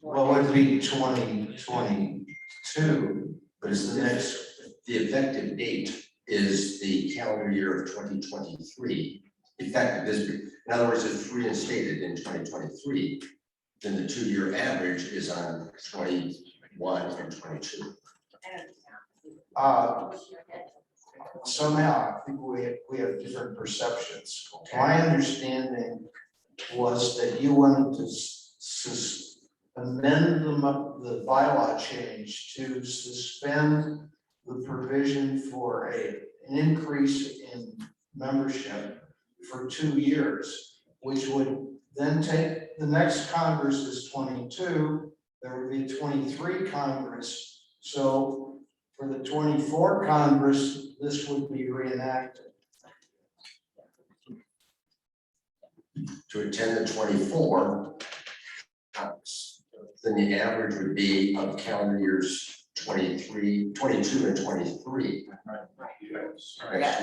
Well, it would be 2022, But it's the next, the effective date is the calendar year of 2023. Effective this, in other words, it's reinstated in 2023. Then the 2-year average is on 21 and 22. Somehow, I think we have different perceptions. My understanding was that you wanted to amend the bylaw change to suspend the provision for an increase in membership for 2 years, which would then take, the next Congress is 22, there would be 23 Congress. So for the 24 Congress, this would be reenacted. To attend the 24 Congress, then the average would be of calendar years 23, 22 and 23. Next year,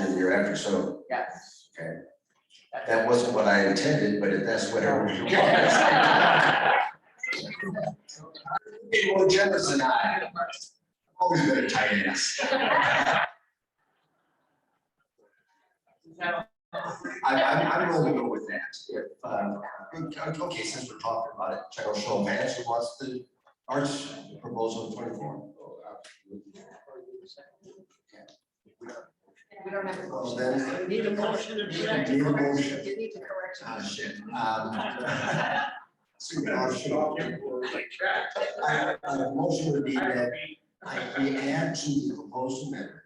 the year after, so. Yes. Okay. That wasn't what I intended, but if that's what everyone wants. Be more generous than I. Always been a tight ass. I'm rolling go with that. If, okay, since we're talking about it, General Show of Hands, who wants the arts proposal 24? We don't have a Well, motion. then- We need a motion. Need a motion. You need to correct. Ah, shit. So, motion would be that we add to the proposed amendment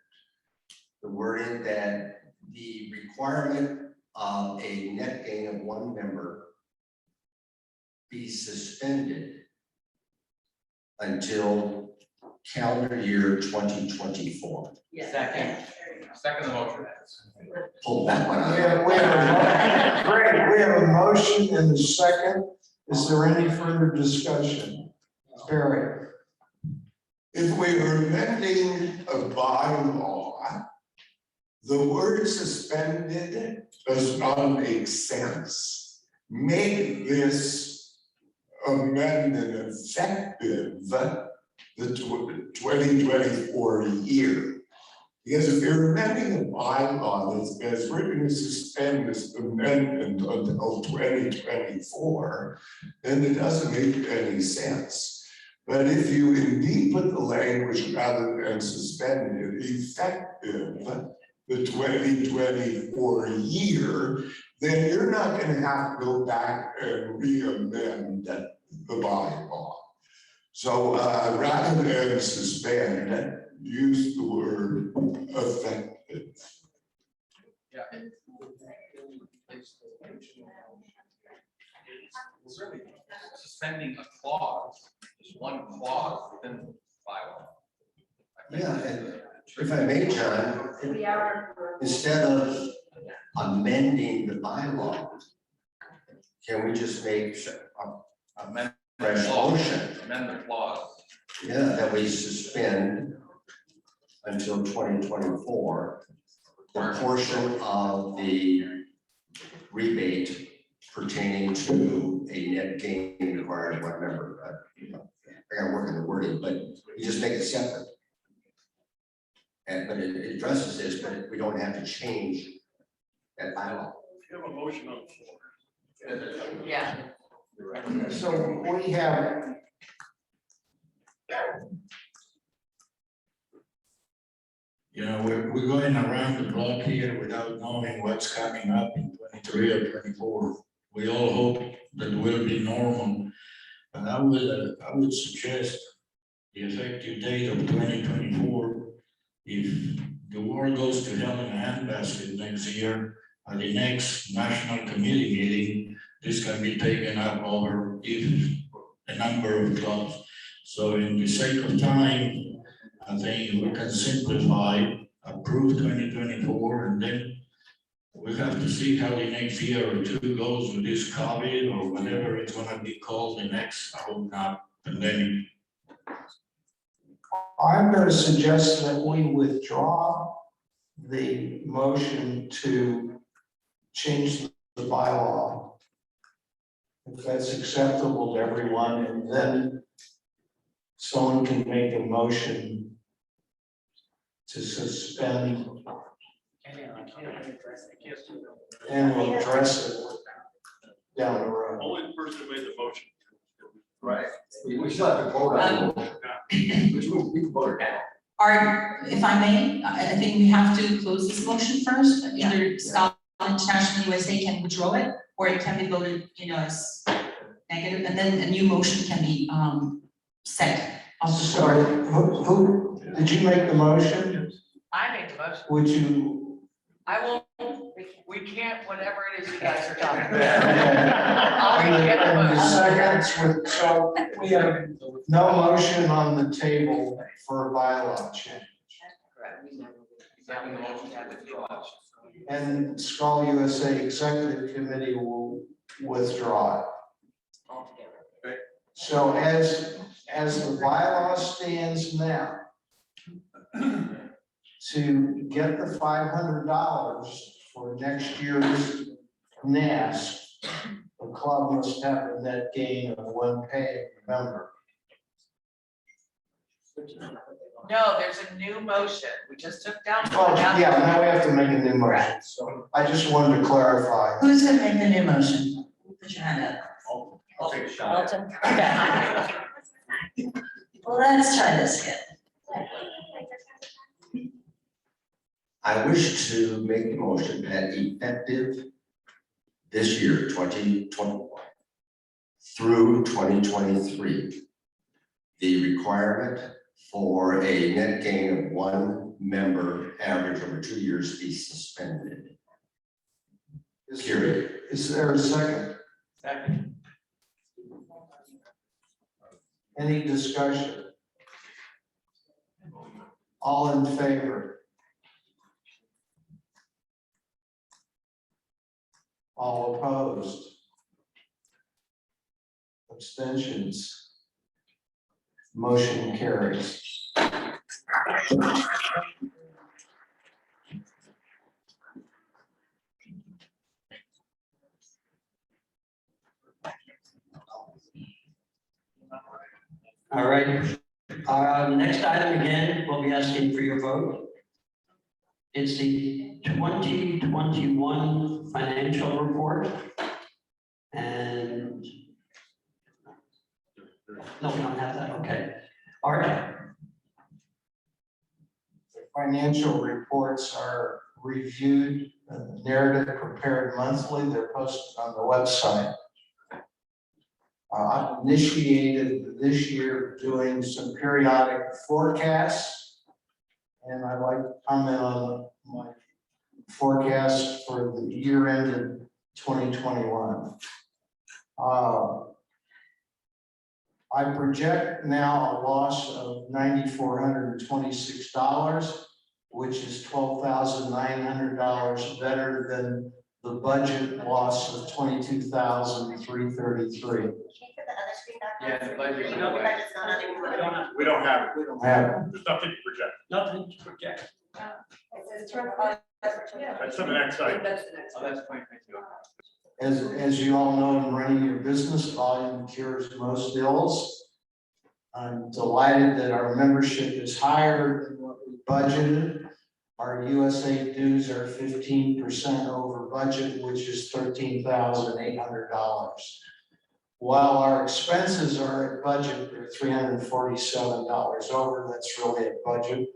the wording that the requirement of a net gain of 1 member be suspended until calendar year 2024. Yes. Second the motion. Pull that one out. We have a motion and a second. Is there any further discussion? Barry? If we are amending a bylaw, the word suspended does not make sense. Make this amendment effective the 2024 year. Because if you're amending a bylaw that says we're going to suspend this amendment until 2024, then it doesn't make any sense. But if you indeed put the language rather than suspended effective the 2024 year, then you're not going to have to go back and re-amend the bylaw. So rather than suspend, use the word effective. Yeah. Suspending a clause is one clause within the bylaw. Yeah, and if I may, John, instead of amending the bylaw, can we just make Amend fresh motion? Amend the clause. Yeah, that we suspend until 2024 the portion of the rebate pertaining to a net gain required of 1 member. You know, I gotta work on the wording, but you just make it separate. But it addresses this, but we don't have to change that bylaw. You have a motion on the floor. Yeah. So we have. You know, we're going around the block here without knowing what's coming up in 23 or 24. We all hope that will be normal, but I would suggest the effective date of 2024. If the world goes to hell in a handbasket next year, at the next national committee meeting, this can be taken up over if a number of clubs. So in the sake of time, I think we can simplify, approve 2024, and then we have to see how the next year or 2 goes with this COVID or whatever it's gonna be called the next, I hope not, pandemic. I'm going to suggest that we withdraw the motion to change the bylaw If that's acceptable to everyone, and then someone can make a motion to suspend and we'll address it down the road. Only person who made the motion. Right. We still have to vote on the motion. Which we can vote it down. Art, if I may, I think we have to close this motion first. Either Skal International USA can withdraw it, or it can be voted, as negative, and then a new motion can be set of the So, board. who, did you make the motion? I made the motion. Would you? I will, we can't, whatever it is you guys are talking about. I'll get the And the motion. seconds with, so we have no motion on the table for a bylaw change. And Skal USA Executive Committee will withdraw it. So as the bylaw stands now, to get the $500 for next year's NAS, the club must have a net gain of one paying member. No, there's a new motion. We just took down. Oh, yeah, now we have to make a new motion, so I just wanted to clarify. Who's gonna make the new motion? Put your hand up. I'll take a shot. Elton. Okay. Well, let's try this again. I wish to make the motion that effective this year, 2021, through 2023, the requirement for a net gain of one member average over 2 years be suspended. Period. Is there a second? Second. Any discussion? All in favor? All opposed? Abstentions? Motion carries. All right, the next item again, we'll be asking for your vote. It's the 2021 financial report. And no, we don't have that, okay. Art? The financial reports are reviewed, narrative prepared monthly, they're posted on the website. I've initiated this year doing some periodic forecasts, and I'd like to comment on my forecast for the year ended 2021. I project now a loss of $9,426, which is $12,900 better than the budget loss of $22,333. Yeah, the budget. We don't have it. We don't have it. There's nothing to project. Nothing to project. That's the next item. Oh, that's point. As you all know, in running your business, volume cures most ills. I'm delighted that our membership is higher than what we budgeted. Our USA dues are 15% over budget, which is $13,800. While our expenses are at budget, they're $347 over. That's really at budget.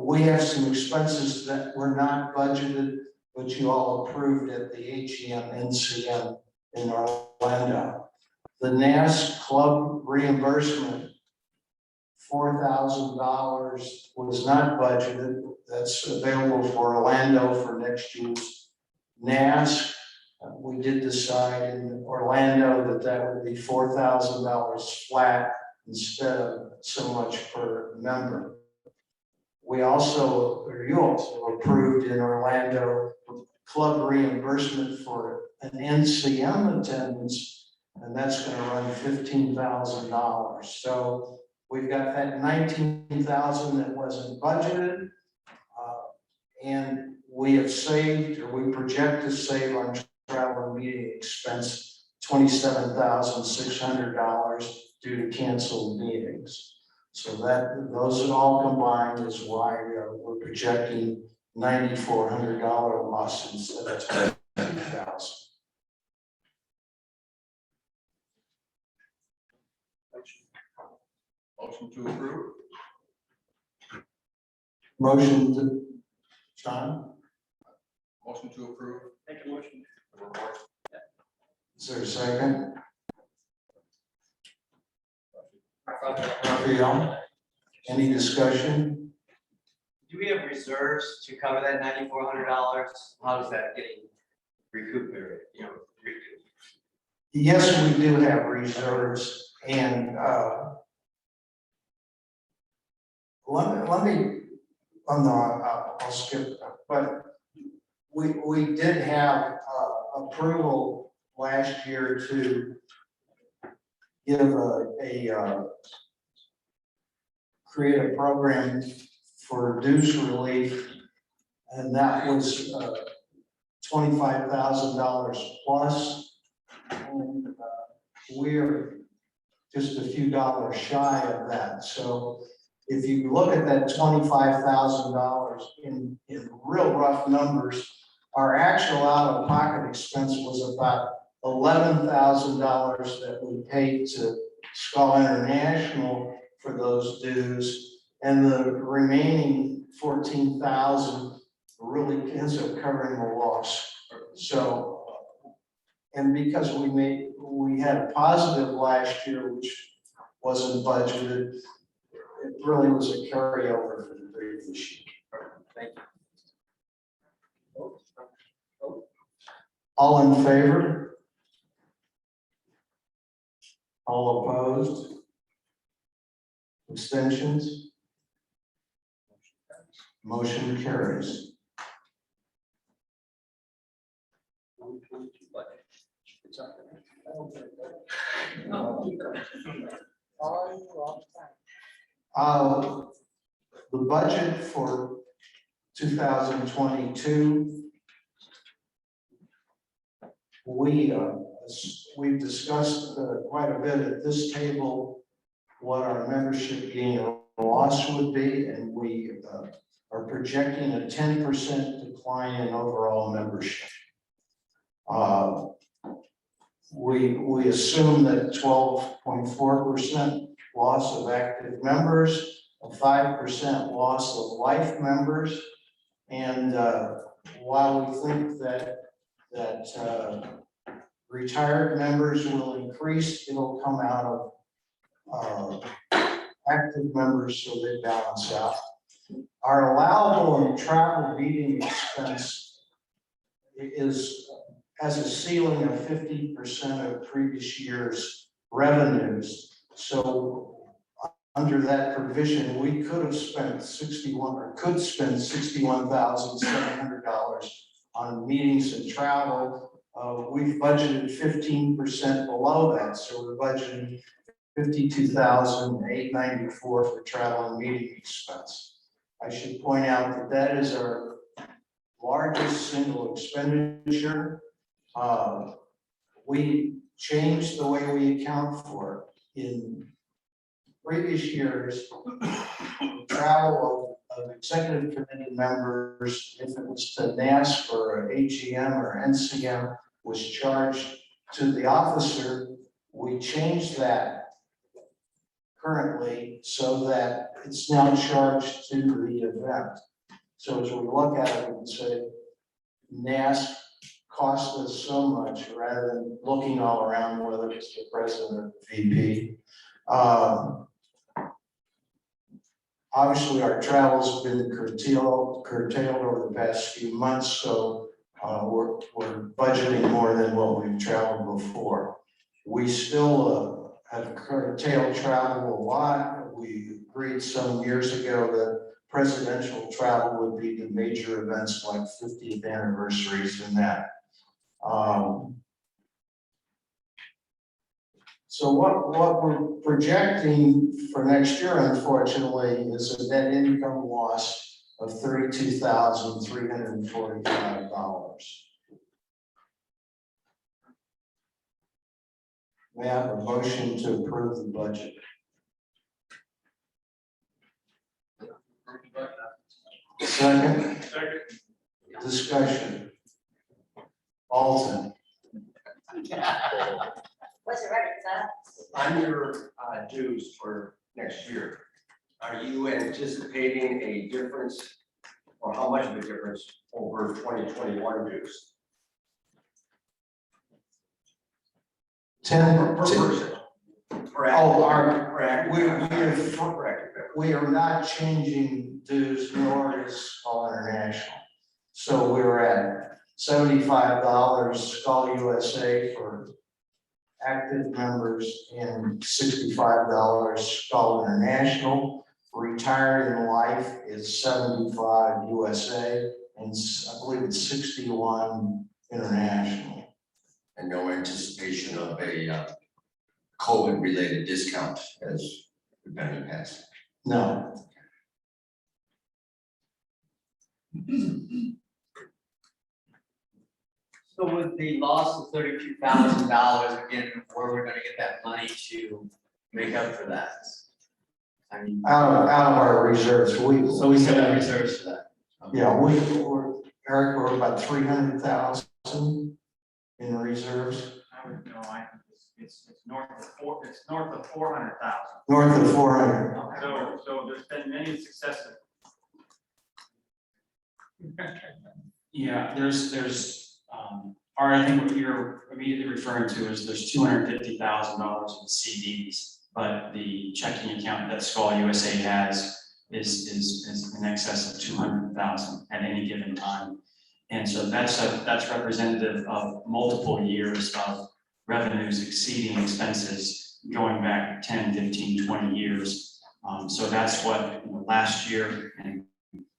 We have some expenses that were not budgeted, but you all approved at the AGM NCM in Orlando. The NAS club reimbursement, $4,000 was not budgeted. That's available for Orlando for next year's NAS. We did decide in Orlando that would be $4,000 flat instead of so much per member. We also, or you also approved in Orlando club reimbursement for an NCM attendance, and that's going to run $15,000. So we've got that $19,000 that wasn't budgeted, and we have saved, or we project to save on travel and meeting expense $27,600 due to canceled meetings. So that, those are all combined is why we're projecting $9,400 loss instead of $22,000. Motion to approve. Motion to, John, Motion to approve. Make a motion. is there a second? Raphael, any discussion? Do we have reserves to cover that $9,400? How does that getting recouped or, recouped? Yes, we do have reserves, and let me, oh no, I'll skip that, but we did have approval last year to give create a program for dues relief, and that was $25,000 plus. And we're just a few dollars shy of that. So if you look at that $25,000 in real rough numbers, our actual out-of-pocket expense was about $11,000 that we paid to Skal International for those dues, and the remaining $14,000 really ends up covering the loss. So, and because we had a positive last year, which wasn't budgeted, it really was a carryover for the previous year. Thank you. All in favor? All opposed? Abstentions? Motion carries. The budget for 2022, we've discussed quite a bit at this table what our membership gain or loss would be, and we are projecting a 10% decline in overall membership. We assume that 12.4% loss of active members, a 5% loss of life members, and while we think that retired members will increase, it'll come out of active members, so they balance out. Our allowable and travel meeting expense has a ceiling of 50% of previous year's revenues. So under that provision, we could spend $61,700 on meetings and travel. We've budgeted 15% below that, so we're budgeting $52,894 for travel and meeting expense. I should point out that that is our largest single expenditure. We changed the way we account for it. In previous years, travel of executive committee members, if it was to NASC or AGM or NCM, was charged to the officer. We changed that currently so that it's now charged to the event. So as we look at it, we can say NASC cost us so much rather than looking all around whether it's the president or the VP. Obviously, our travel's been curtailed over the past few months, so we're budgeting more than what we've traveled before. We still have curtailed travel a lot. We agreed some years ago that presidential travel would be to major events like 50th anniversaries and that. So what we're projecting for next year, unfortunately, is a net income loss of $32,345. We have a motion to approve the budget. Second. Discussion. Alton. What's it record, sir? On your dues for next year, are you anticipating a difference or how much of a difference over 2021 dues? 10 Per person. Oh, Correct. we are not changing dues, nor is Skal International. So we're at $75 Skal USA for active members and $65 Skal International. Retired in life is 75 USA and I believe it's 61 international. And no anticipation of a COVID-related discount as we've done in the past? No. So with the loss of $32,000, again, where we're gonna get that money to make up for that? I mean. Out of our reserves, So we still have reserves for that? Yeah, we're, Eric, we're about 300,000 in reserves. I would know, it's north of 400,000. North of 400. So there's been many successive. Yeah, or I think what you're immediately referring to is there's $250,000 in CDs, but the checking account that Skål USA has is in excess of 200,000 at any given time. And so that's representative of multiple years of revenues exceeding expenses going back 10, 15, 20 years. So that's what, last year and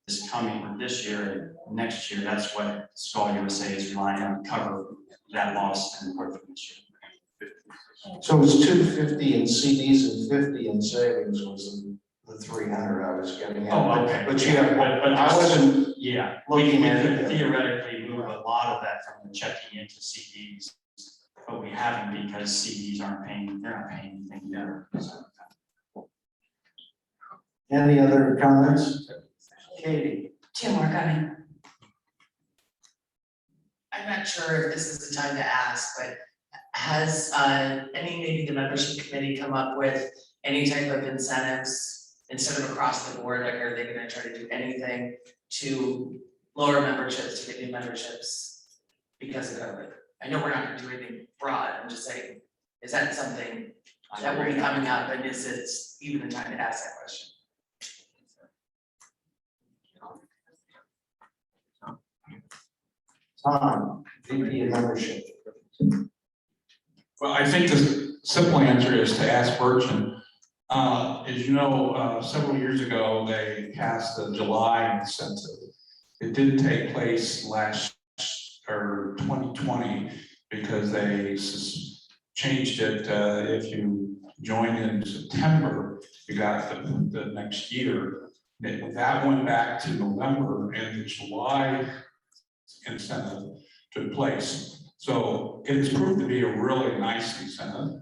this year and next year, that's what Skål USA is relying on to cover that loss and report for this year. So it's 250 in CDs and 50 in savings was the 300 I was getting at. Oh, okay. But yeah, but I wasn't looking at We it. could theoretically move a lot of that from the checking into CDs, but we haven't because CDs they're not paying anything there. So. Any other comments? Katie? Two more coming. I'm not sure if this is the time to ask, but has maybe the membership committee come up with any type of incentives instead of across the board? Like, are they gonna try to do anything to lower memberships, to get new memberships because of COVID? I know we're not gonna do anything broad, I'm just saying, is that something that will be coming up, and is it even the time to ask that question? Tom, VP of membership. Well, I think the simple answer is to ask Virgin. As you know, several years ago, they passed the July incentive. It didn't take place last or 2020 because they changed it. If you joined in September, you got the next year. That went back to November, and the July incentive took place. So it's proved to be a really nice incentive.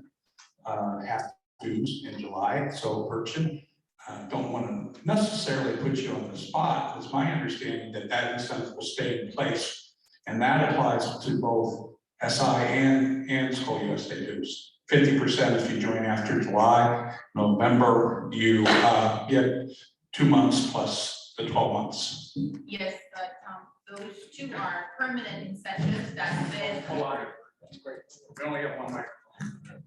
Half dues in July. So Virgin, don't want to necessarily put you on the spot. It's my understanding that that incentive will stay in place, and that applies to both SI and Skål USA dues. 50% if you join after July. November, you get 2 months plus the 12 months. Yes, those two are permanent incentives that says. That's great. We only have one microphone.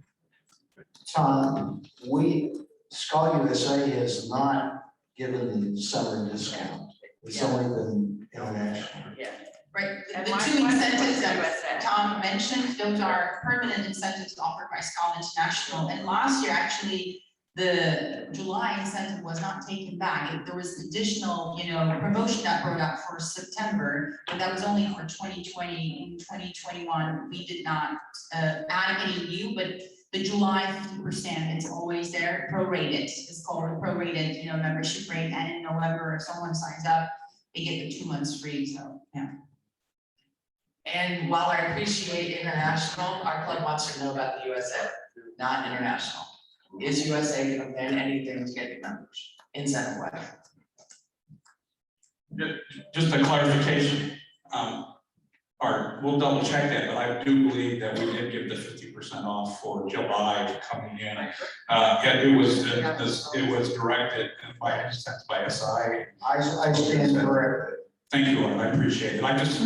Tom, Skål USA has not given the summer discount. It's only been international. Yeah, right. The two incentives that Tom mentioned, those are permanent incentives offered by Skal International. And last year, actually, the July incentive was not taken back. There was additional, promotion that brought up for September, but that was only for 2020. In 2021, we did not add any new, but the July 50%, it's always there, prorated. It's called a prorated, membership rate. And in November, if someone signs up, they get the 2 months free. So yeah. And while I appreciate international, our club wants to know about the USA, not international. Is USA gonna plan anything to get new members in Center Way? Just a clarification, or we'll double check that, but I do believe that we did give the 50% off for July coming in. Yeah, it was directed by SI. I stand corrected. Thank you, I appreciate it. I just,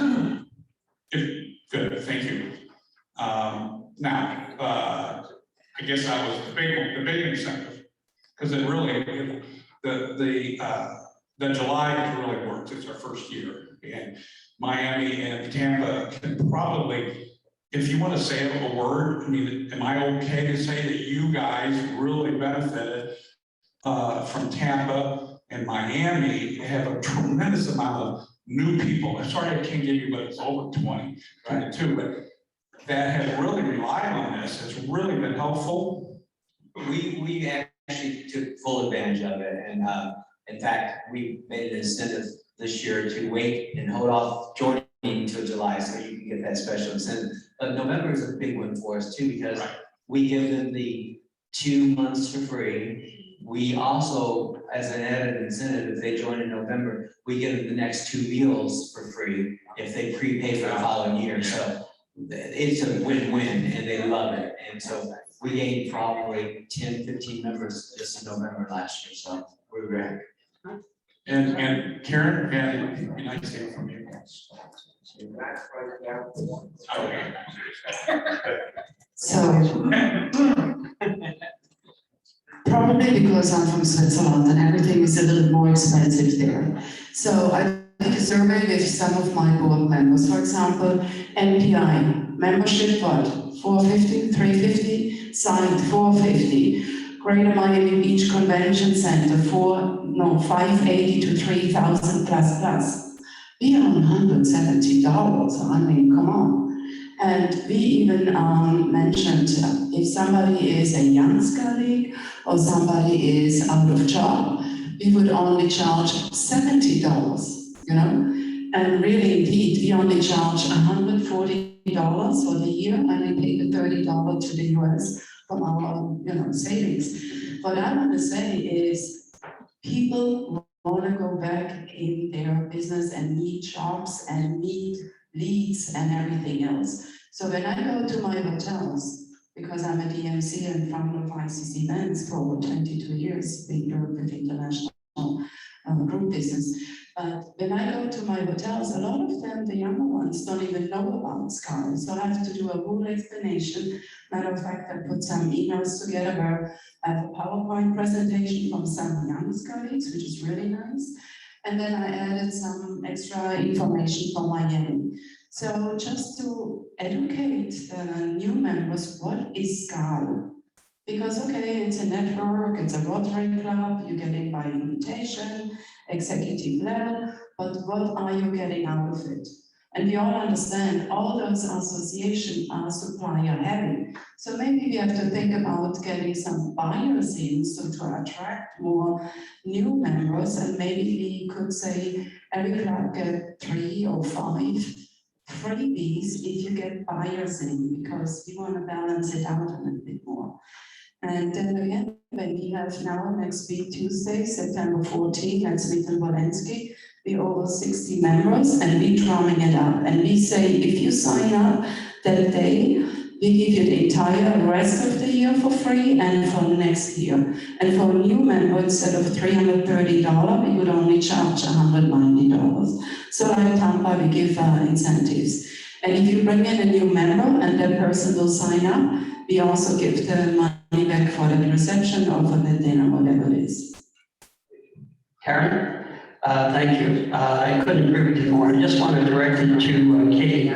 good, thank you. Now, I guess that was the big incentive, because it really, the July has really worked. It's our first year, and Miami and Tampa can probably, if you want to say a word, I mean, am I okay to say that you guys really benefited from Tampa and Miami? Have a tremendous amount of new people. I'm sorry I can't give you, but it's over 22, but that have really relied on this. It's really been helpful. We actually took full advantage of it, and in fact, we made an incentive this year to wait and hold off joining until July so you can get that special incentive. But November is a big one for us too, because we give them the 2 months for free. We also, as an added incentive, if they join in November, we give them the next 2 meals for free if they prepay for the following year. So it's a win-win and they love it. And so we gained probably 10, 15 members just in November last year. So we're great. And Karen, it'd be nice to hear from you. So, probably because I'm from Switzerland and everything is a little more expensive there. So I did a survey with some of my board members. For example, MPI, membership what? 450, 350, signed 450. Greater Miami Beach Convention Center, 580 to 3,000 plus. We are on $170. I mean, come on. And we even mentioned if somebody is a young Scully or somebody is out of job, we would only charge $70, you know? And really, indeed, we only charge $140 for the year, and we pay the $30 to the US from our, savings. What I want to say is people want to go back in their business and meet jobs and meet leads and everything else. So when I go to my hotels, because I'm a DMC and founder of ICC events for over 22 years, being Europe with international group business. But when I go to my hotels, a lot of them, the younger ones, don't even know about Skal. So I have to do a whole explanation. Matter of fact, I put some emails together where I have a PowerPoint presentation from some young colleagues, which is really nice. And then I added some extra information from Miami. So just to educate the new members, what is Skal? Because, okay, it's a network, it's a Rotary Club, you get in by invitation, executive level, but what are you getting out of it? And we all understand all those associations are supplier heavy. So maybe we have to think about getting some buyers in so to attract more new members, and maybe we could say every club get 3 or 5 freebies if you get buyers in, because we want to balance it out a little bit more. And then again, when we have now next week, Tuesday, September 14, at Smith and Walensky, we over 60 members and we drumming it up. And we say, if you sign up that day, we give you the entire rest of the year for free and for next year. And for a new member, instead of $330, we would only charge $190. So like Tampa, we give incentives. And if you bring in a new member and that person will sign up, we also give the money back for the reception or for the dinner, whatever it is. Karen, thank you. I couldn't agree with you more. I just want to direct it to Katie.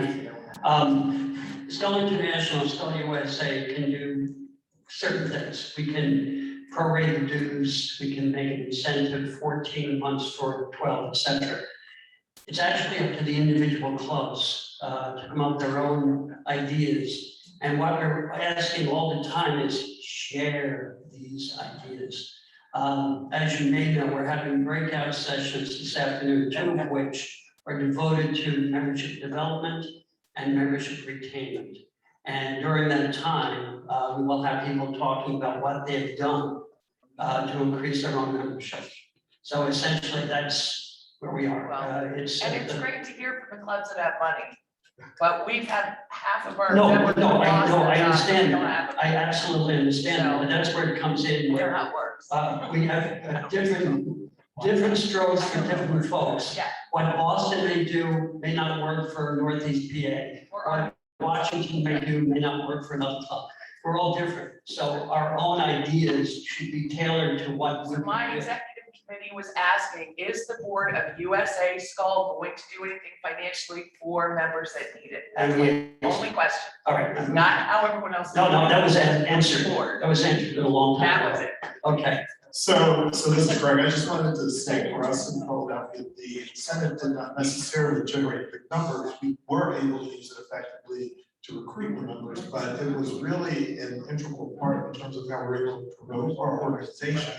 Skal International, Skal USA can do certain things. We can prorate the dues, we can make an incentive 14 months for 12, etc. It's actually up to the individual clubs to come up with their own ideas. And what we're asking all the time is share these ideas. As you may know, we're having breakout sessions this afternoon, 2 of which are devoted to membership development and membership retainment. And during that time, we will have people talking about what they've done to increase their own membership. So essentially, that's where we are. And it's great to hear from the clubs that have money, but we've had half of our. No, members no, lost their I jobs, understand don't that. have I absolutely understand that, and that's where it comes in, Know where how it works. we have different strokes for different folks. Yeah. What Boston may do may not work for Northeast PA. What Washington may do may not work for another club. We're all different, so our own ideas should be tailored to what So we're. my executive committee was asking, is the board of USA Skull going to do anything financially for members that need it? That's my only question, All right. not how everyone else. No, that was answered. Board. That was answered a long time ago. That was it. Okay. So this is Greg, I just wanted to say for us in Philadelphia, the incentive did not necessarily generate big numbers. We were able to use it effectively to recruit new members, but it was really an integral part in terms of how we're able to promote our organization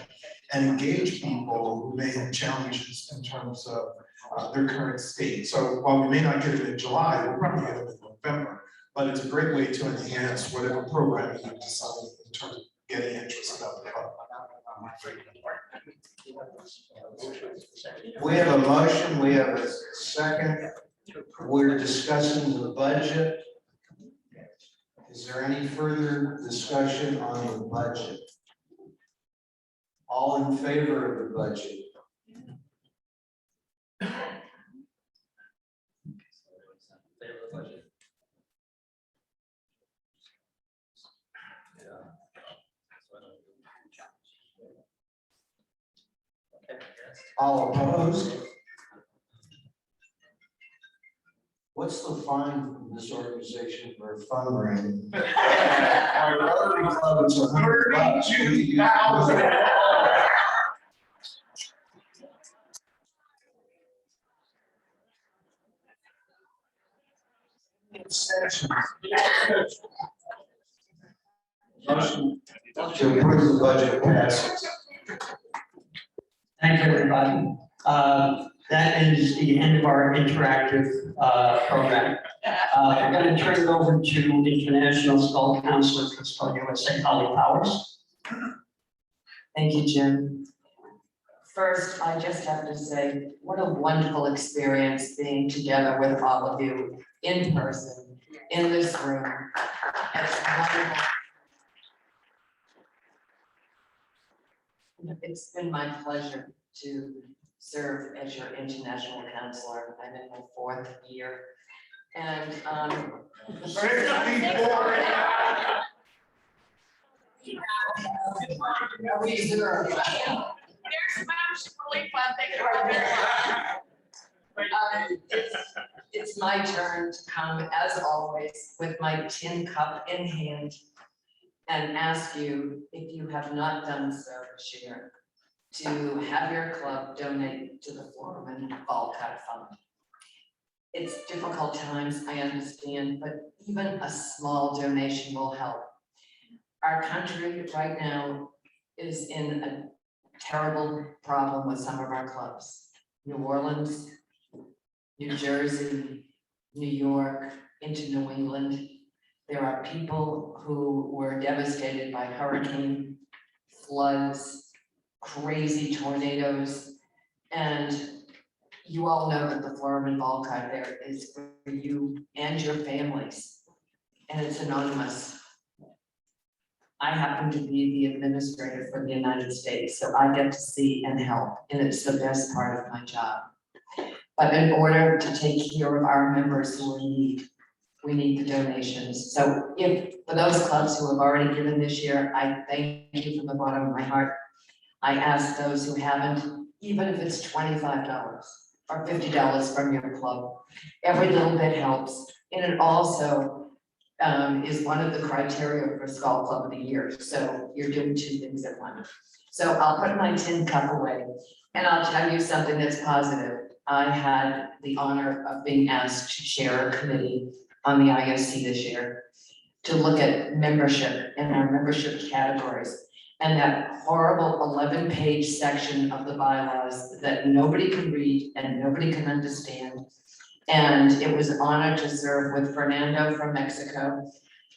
and engage people who may have challenges in terms of their current state. So while we may not get it in July, we'll probably get it in November, but it's a great way to enhance whatever programming you decide in terms of getting interest about the club. We have a motion, we have a second. We're discussing the budget. Is there any further discussion on the budget? All in favor of the budget? All opposed? What's the fine from this organization for fundraising? Our Rotary Club is $100. $32,000. Motion to approve the budget passes. Thank you, everybody. That is the end of our interactive program. I'm going to turn it over to International Skull Counselor for Skal USA, Holly Powers. Thank you, Jim. First, I just have to say, what a wonderful experience being together with all of you in person, in this room. It's wonderful. It's been my pleasure to serve as your international counselor. I'm in my 4th year. And the first There's some really fun things right there. It's my turn to come, as always, with my tin cup in hand and ask you, if you have not done so this year, to have your club donate to the Foreman Ball Cut Fund. It's difficult times, I understand, but even a small donation will help. Our country right now is in a terrible problem with some of our clubs. New Orleans, New Jersey, New York, into New England. There are people who were devastated by hurricane, floods, crazy tornadoes. And you all know that the Foreman Ball Cut there is for you and your families. And it's anonymous. I happen to be the administrator for the United States, so I get to see and help, and it's the best part of my job. But in order to take care of our members who are in need, we need the donations. So if, for those clubs who have already given this year, I thank you from the bottom of my heart. I ask those who haven't, even if it's $25 or $50 from your club, every little bit helps. And it also is one of the criteria for Skål Club of the Year. So you're doing 2 things at once. So I'll put my tin cup away and I'll tell you something that's positive. I had the honor of being asked to chair a committee on the ISC this year to look at membership and our membership categories. And that horrible 11-page section of the bylaws that nobody can read and nobody can understand. And it was an honor to serve with Fernando from Mexico,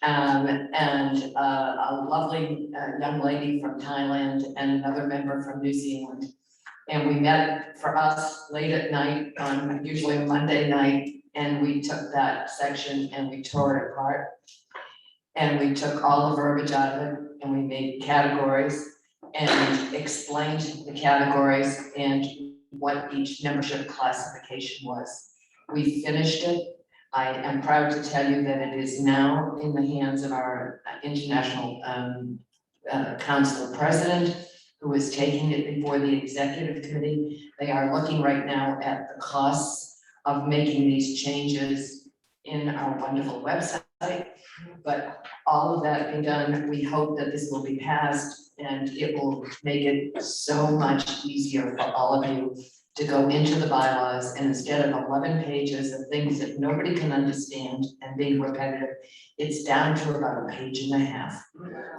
and a lovely young lady from Thailand and another member from New Zealand. And we met for us late at night on usually a Monday night, and we took that section and we tore it apart. And we took all the verbiage out of it and we made categories and explained the categories and what each membership classification was. We finished it. I am proud to tell you that it is now in the hands of our International Council President, who is taking it before the executive committee. They are looking right now at the costs of making these changes in our wonderful website. But all of that being done, we hope that this will be passed and it will make it so much easier for all of you to go into the bylaws, and instead of 11 pages of things that nobody can understand and being repetitive, it's down to about 1.5 pages.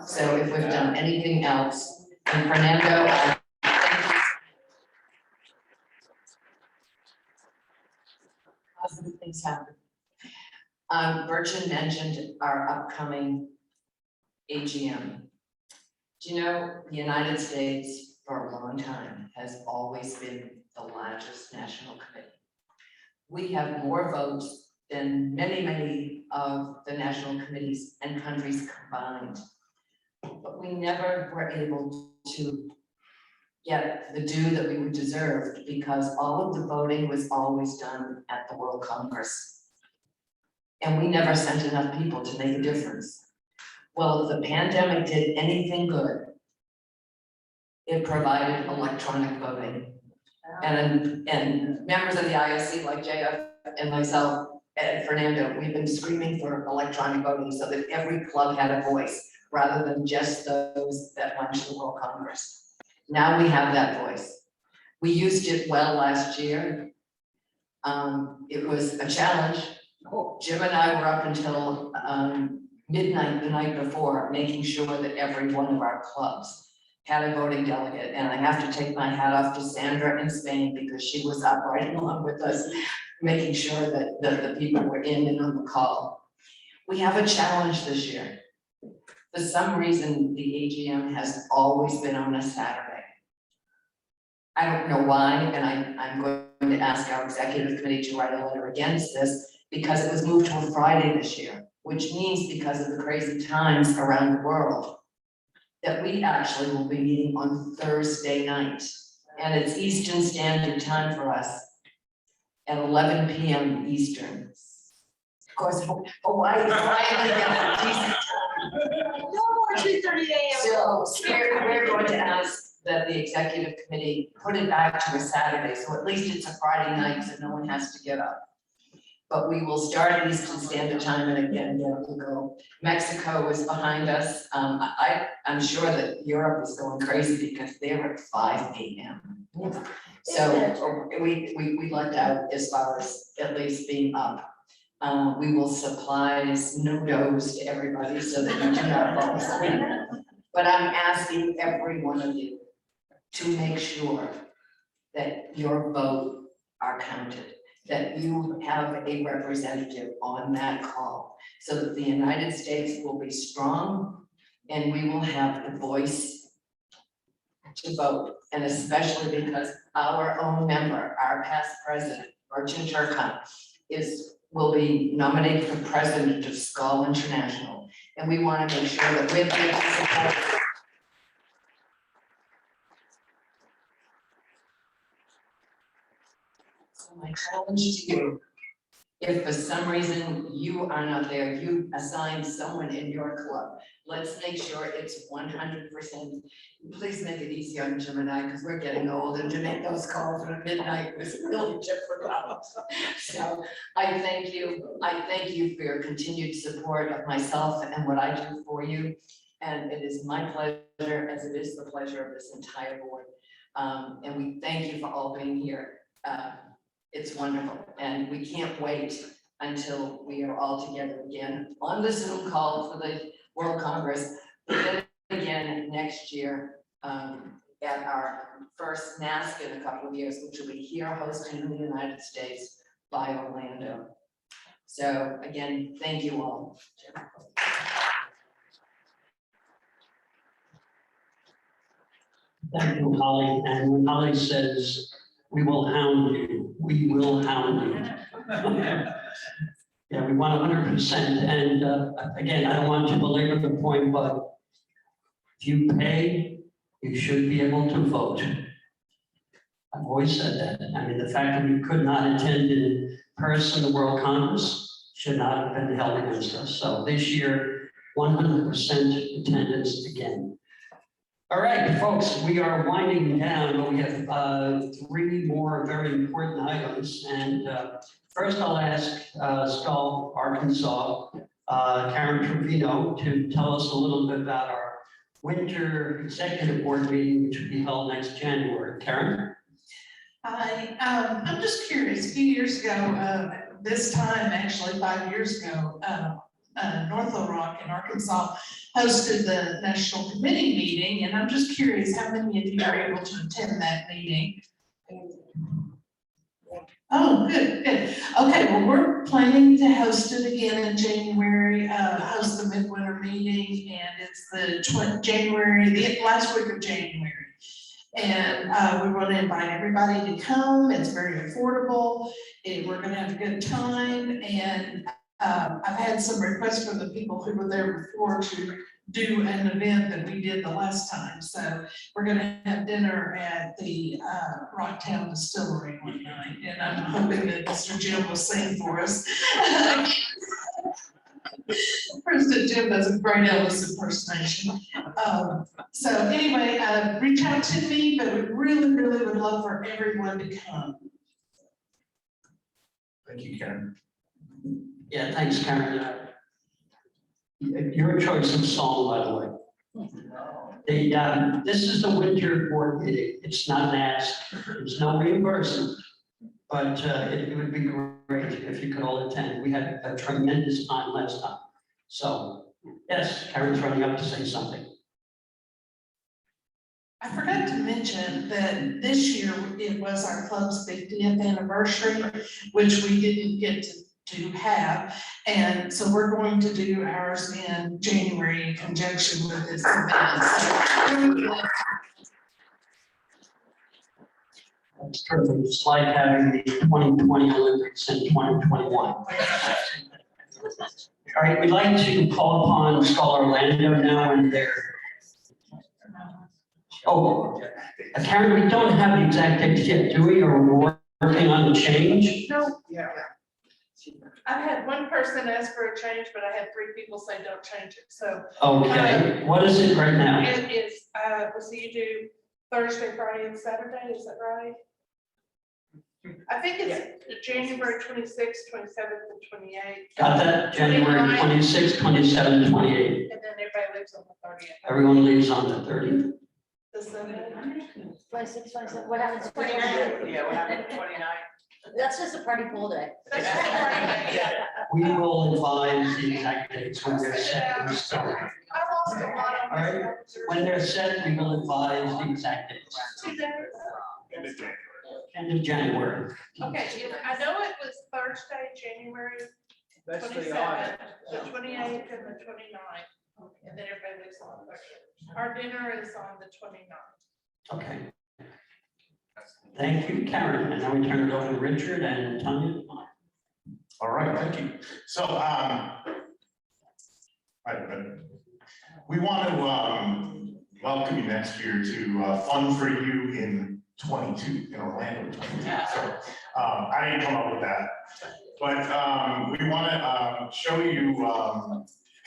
So if we've done anything else, and Fernando, positive things happen. Burchin mentioned our upcoming AGM. Do you know, the United States for a long time has always been the largest national committee. We have more votes than many of the national committees and countries combined. But we never were able to get the due that we were deserved because all of the voting was always done at the World Congress. And we never sent enough people to make a difference. Well, if the pandemic did anything good, it provided electronic voting. And members of the ISC like JF and myself and Fernando, we've been screaming for electronic voting so that every club had a voice rather than just those that went to the World Congress. Now we have that voice. We used it well last year. It was a challenge. Jim and I were up until midnight the night before, making sure that every one of our clubs had a voting delegate. And I have to take my hat off to Sandra in Spain because she was up right along with us, making sure that the people were in and on the call. We have a challenge this year. For some reason, the AGM has always been on a Saturday. I don't know why, and I'm going to ask our executive committee to write a letter against this because it was moved to a Friday this year, which means because of the crazy times around the world, that we actually will be meeting on Thursday night. And it's Eastern Standard Time for us at 11 p.m. Eastern. Of course, Hawaii, No more 2:30 a.m. So we're going to ask that the executive committee put it back to a Saturday, so at least it's a Friday night, so no one has to get up. But we will start at Eastern Standard Time and again, we'll go. Mexico is behind us. I'm sure that Europe is going crazy because they're at 5 a.m. So we lucked out as far as at least being up. We will supply snow does to everybody so that you do not fall asleep. But I'm asking every one of you to make sure that your vote are counted, that you have a representative on that call, so that the United States will be strong and we will have the voice to vote. And especially because our own member, our past president, Burchin Turcotte, will be nominated for president of Skal International. And we want to make sure that we're there to support. So my challenge to you, if for some reason you are not there, you assign someone in your club, let's make sure it's 100%. Please make it easy on Jim and I, because we're getting old, and to make those calls at midnight was really difficult. So I thank you. I thank you for your continued support of myself and what I do for you. And it is my pleasure, as it is the pleasure of this entire board. And we thank you for all being here. It's wonderful, and we can't wait until we are all together again on the Zoom call for the World Congress, but then again next year at our first NASC in a couple of years, which will be here hosted in the United States, by Orlando. So again, thank you all. Thank you, Holly. And when Holly says, we will hound you, we will hound you. Yeah, we want 100%. And again, I don't want to belabor the point, but if you pay, you should be able to vote. I've always said that. I mean, the fact that we could not attend in person the World Congress should not have been held against us. So this year, 100% attendance again. All right, folks, we are winding down, but we have 3 more very important items. And first I'll ask Skal Arkansas, Karen Trevino, to tell us a little bit about our winter executive board meeting, which will be held next January. Karen? Hi, I'm just curious, a few years ago, this time, actually 5 years ago, North Little Rock in Arkansas hosted the national committee meeting, and I'm just curious how many of you are able to attend that meeting? Oh, good, good. Okay, well, we're planning to host it again in January, host the midwinter meeting, and it's the January, the last week of January. And we want to invite everybody to come. It's very affordable. We're going to have a good time. And I've had some requests from the people who were there before to do an event that we did the last time. So we're going to have dinner at the Rocktown Distillery one night. And I'm hoping that Mr. Jim will sing for us. President Jim does a great Elvis impersonation. So anyway, reach out to me, but we really, really would love for everyone to come. Thank you, Karen. Yeah, thanks, Karen. Your choice of song, by the way. This is the winter board meeting. It's not an ask. There's no reimbursement. But it would be great if you could all attend. We had a tremendous time last time. So, yes, Karen's running up to say something. I forgot to mention that this year it was our club's 50th anniversary, which we didn't get to have. And so we're going to do ours in January in conjunction with this event. So, It's perfect. It's like having the 2020 Olympics in 2021. All right, we'd like to call upon Skal Orlando now and their. Oh, Karen, we don't have the exact dates yet, do we? Or we're working on the change? No, yeah. I've had one person ask for a change, but I had 3 people say don't change it. So. Okay, what is it right now? It is, so you do Thursday, Friday, and Saturday, is that right? I think it's January 26th, 27th, and 28th. Got that? January 26th, 27th, 28th. And then everybody leaves on the 30th. Everyone leaves on the 30th. The 7th. 26, 27, what happens to 29? Yeah, what happened to 29? That's just a party pool day. That's just a party day. We will advise the exact dates when they're set in stone. I lost a lot of. All right, when they're set, we will advise the exact dates. 2 days. End of January. Okay, I know it was Thursday, January That's the 27th, the 28th, and the 29th. And then everybody leaves on the 30th. Our dinner is on the 29th. Okay. Thank you, Karen. And now we turn it over to Richard and Tanya. All right, thank you. So, we want to welcome you next year to Fun for You in 22 in Orlando. 22. So, I didn't come up with that, but we want to show you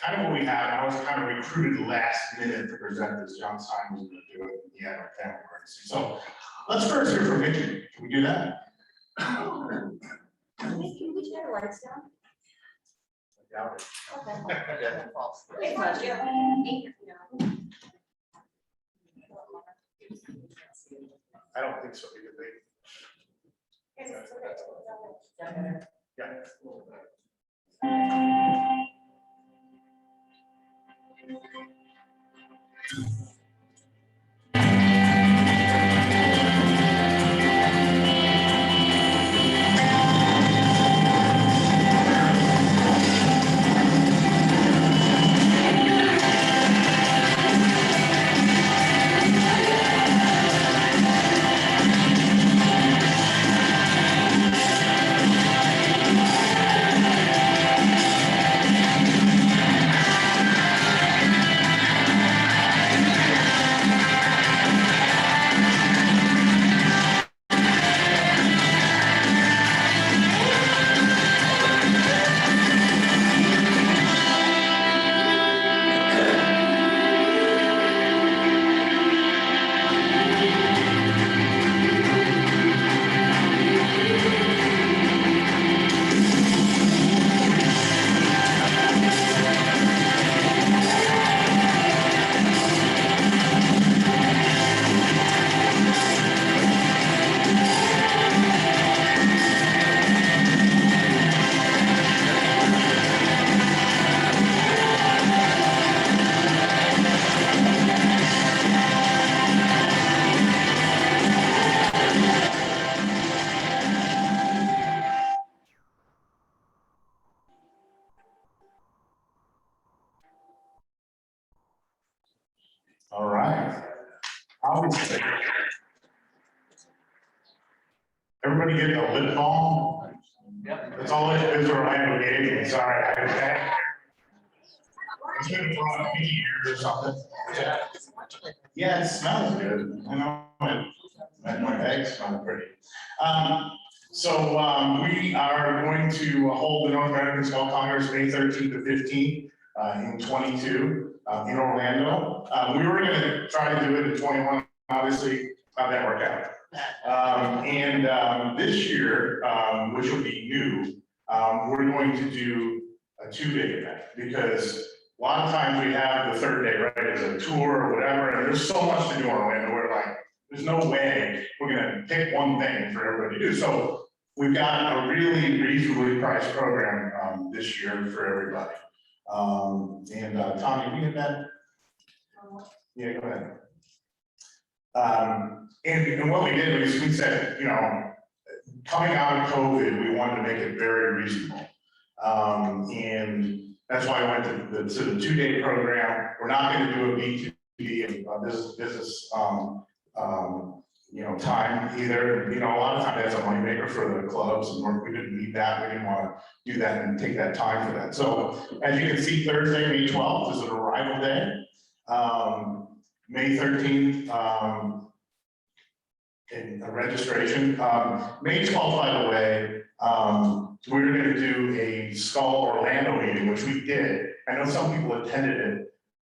kind of what we have. I was kind of recruited last minute to present this. John Simon was going to do it. He had our family emergency. So, let's first hear from Mickey. Can we do that? Can we turn the lights down? I doubt it. I don't think so because they. All right. Obviously. Everybody getting a lip balm? Yep. That's all it is, or I have a game, sorry, okay? It's been for a few years or something. Yeah, it smells good, I know, and my bags smell pretty. We are going to hold the North American Skull Congress May 13th to 15th in 22 in Orlando. We were gonna try to do it in 21, obviously, how'd that work out? This year, which will be new, we're going to do a 2-day event because a lot of times we have the third day, right, as a tour or whatever, and there's so much to do in Orlando. We're like, there's no way we're gonna pick one thing for everybody to do. So we've got a really reasonably priced program this year for everybody. Tommy, you get that? Yeah, go ahead. And what we did was we said, you know, coming out of COVID, we wanted to make it very reasonable. And that's why I went to the 2-day program. We're not going to do a B2B business you know, time either. You know, a lot of times that's a moneymaker for the clubs, and we didn't need that. We didn't want to do that and take that time for that. So as you can see, Thursday, May 12th is an arrival day. May 13th, in a registration. May 12th, by the way, we're going to do a Skål Orlando meeting, which we did. I know some people attended it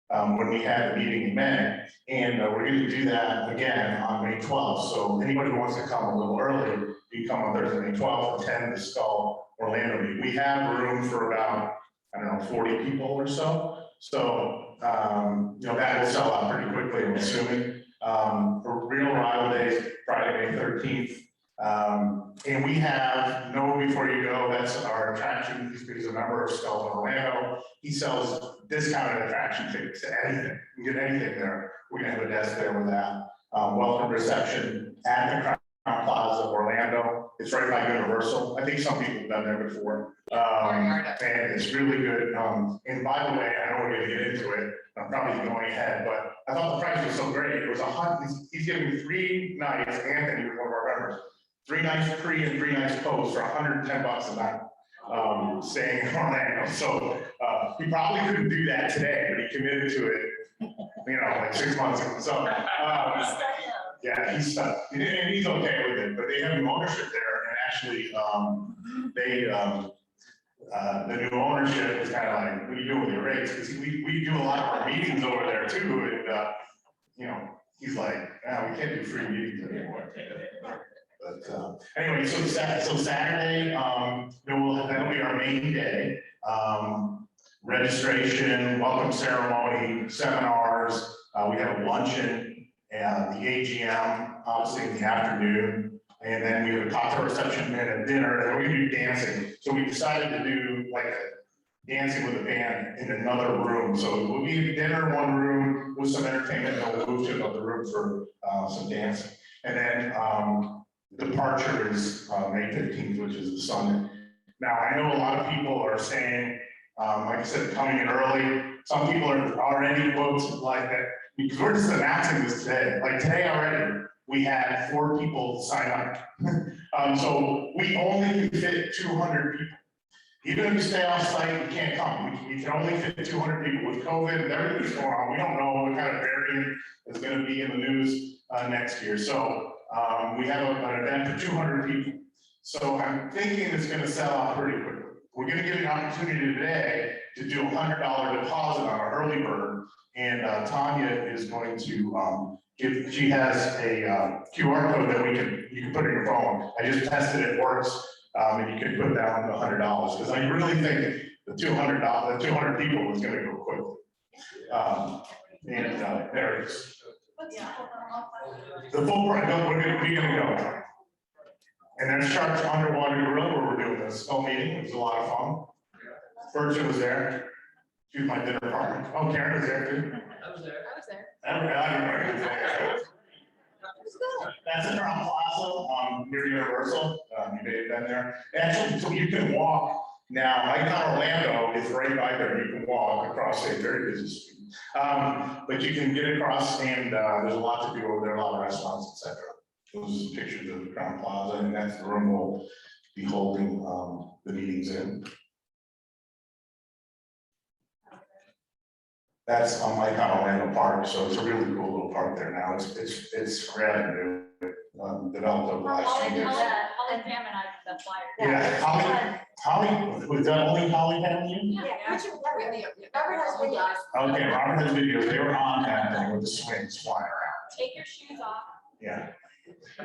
when we had the meeting in May, and we're going to do that again on May 12th. So anybody who wants to come a little early, you can come on Thursday, May 12th, attend the Skål Orlando meeting. We have room for about, I don't know, 40 people or so. So, you know, that will sell out pretty quickly, I'm assuming. Real arrival days, Friday, May 13th. And we have Know Before You Go, that's our attraction. He's a member of Skal Orlando. He sells discounted attraction tickets to anything. You can get anything there. We're gonna have a desk there with that. Welcome reception at the Crown Plaza, Orlando. It's right by Universal. I think some people have been there before. And it's really good. And by the way, I know we're gonna get into it. I'm probably going ahead, but I thought the price was so great. It was he's giving 3 nights, Anthony, one of our members, 3 nights pre and 3 nights post for $110 a night, staying in Orlando. So he probably couldn't do that today, but he committed to it, you know, like 6 months ago. So yeah, he's stuck. And he's okay with it, but they have new ownership there, and actually the new ownership is kind of like, what are you doing with your rates? Because we do a lot of our meetings over there too, and you know, he's like, oh, we can't do free meetings anymore. But anyway, so Saturday, that'll be our main day. Registration, welcome ceremony, seminars. We have a luncheon and the AGM, obviously in the afternoon. And then we have a cocktail reception and a dinner, and we do dancing. So we decided to do like a dancing with a band in another room. So it will be dinner in one room with some entertainment, and we'll move to another room for some dancing. And then departure is May 15th, which is the Sunday. Now, I know a lot of people are saying, like I said, coming in early. Some people are already booked like that, because we're just announcing this today. Like today already, we had 4 people sign up. So we only can fit 200 people. Even if you stay off site, you can't come. We can only fit 200 people. With COVID and everything that's going on, we don't know what kind of variant is going to be in the news next year. So we have an event for 200 people. So I'm thinking it's going to sell out pretty quickly. We're going to give you an opportunity today to do a $100 deposit on our early bird, and Tanya is going to she has a QR code that you can put in your phone. I just tested it, works, and you can put down the $100 because I really think the 200 people is going to go quickly. There it is. The full price, we're going to go. And then Shark's Underwater Grill, where we're doing this whole meeting. It was a lot of fun. Virgin was there. She was my dinner partner. Oh, Karen was there too. I was there. Everybody was there. That's in Crown Plaza, near Universal. You may have been there. Actually, so you can walk Now, Icon Orlando is right by there. You can walk across a very busy street. But you can get across and there's a lot to do over there, a lot of restaurants, et cetera. Those are pictures of the Crown Plaza, and that's the room we'll be holding the meetings in. That's Icon Orlando Park, so it's a really cool little park there now. It's brand new, developed over the last few years. Holly Pam and I did the flyer. Yeah, Holly, was that only Holly having you? Yeah, Robert has videos. Okay, Robert has videos. They were on that thing with the swings flying around. Take your shoes off. Yeah.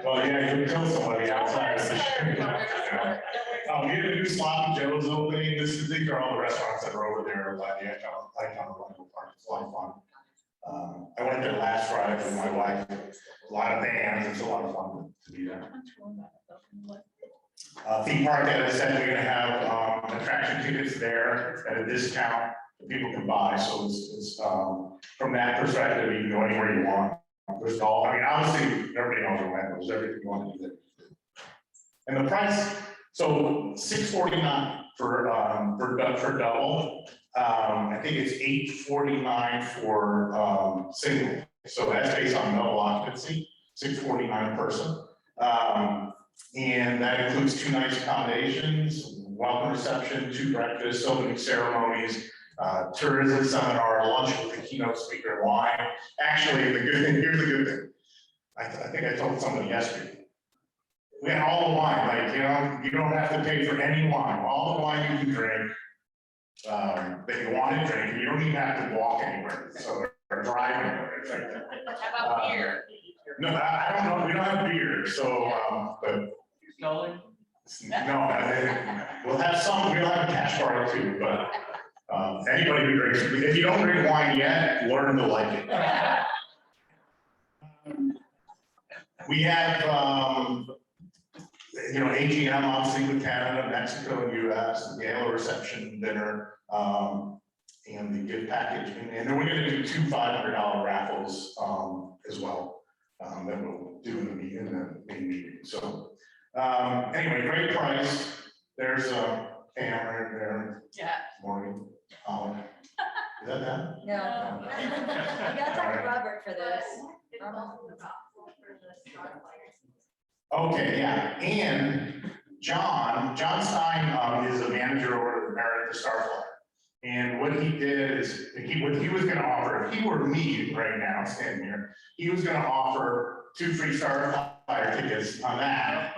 Well, yeah, you can kill somebody outside of the shoe. We have a new Sloppy Joe's opening. These are all the restaurants that are over there by the Icon Orlando Park. It's a lot of fun. I went there last Friday with my wife. A lot of bands. It's a lot of fun to be there. Theme park, as I said, we're gonna have attraction tickets there at a discount that people can buy. So it's from that perspective, you can go anywhere you want. There's all, I mean, obviously, everybody knows Orlando, everything you want to do there. And the price, so $649 for double. I think it's $849 for single. So that's based on double occupancy, $649 a person. And that includes 2 nights accommodations, welcome reception, 2 breakfasts, opening ceremonies, tourism seminar, lunch with the keynote speaker, wine. Actually, the good thing, here's the good thing. I think I told somebody yesterday. We had all the wine, like, you don't have to pay for any wine, all the wine you can drink, that you want to drink, and you don't even have to walk anywhere, so, or drive anywhere. How about beer? No, I don't know, we don't have beer, so, but. Nolan? No, we'll have some, we'll have a cash bar too, but, anybody who drinks, if you don't drink wine yet, learn to like it. We have, AGM obviously with Canada, Mexico, and US, the gala reception dinner, and the gift package. And then we're gonna do 2 $500 raffles, as well, that we'll do in the main meeting. So, anyway, great price. There's a camera there. Yeah. Morning. Is that that? No. You gotta talk to Robert for this. Okay, yeah, and John Stein is a manager over at Merit, the Starflyer. And what he did is, what he was gonna offer, if he were me right now, standing here, he was gonna offer 2 free Starflyer tickets on that,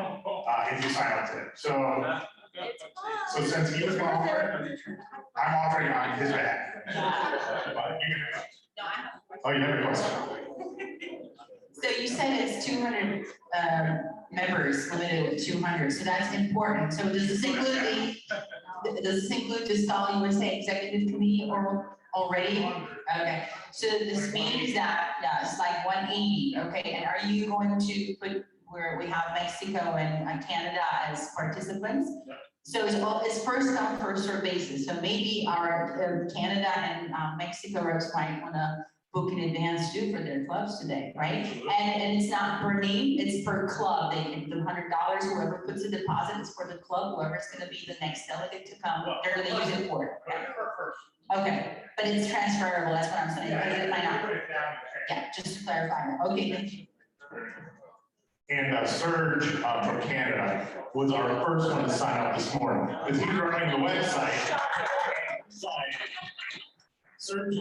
if you sign up today. So since he was gonna offer it, I'm offering it on his behalf. But you can- Oh, you never know. So you said it's 200 members, limited to 200, so that's important. So does this include the Skal USA Executive Committee or already? Okay, so this means that, yeah, it's like 180, okay? And are you going to put where we have Mexico and Canada as participants? So it's first come, first served basis. So maybe our Canada and Mexico reps might wanna book in advance too for their clubs today, right? And it's not per name, it's per club. They can do $100, whoever puts a deposit is for the club, whoever's gonna be the next delegate to come, they're gonna use it for. Okay, but it's transferable, that's what I'm saying, it might not. Yeah, just to clarify that, okay, thank you. And Serge from Canada was our first one to sign up this morning, because he's running the website. Serge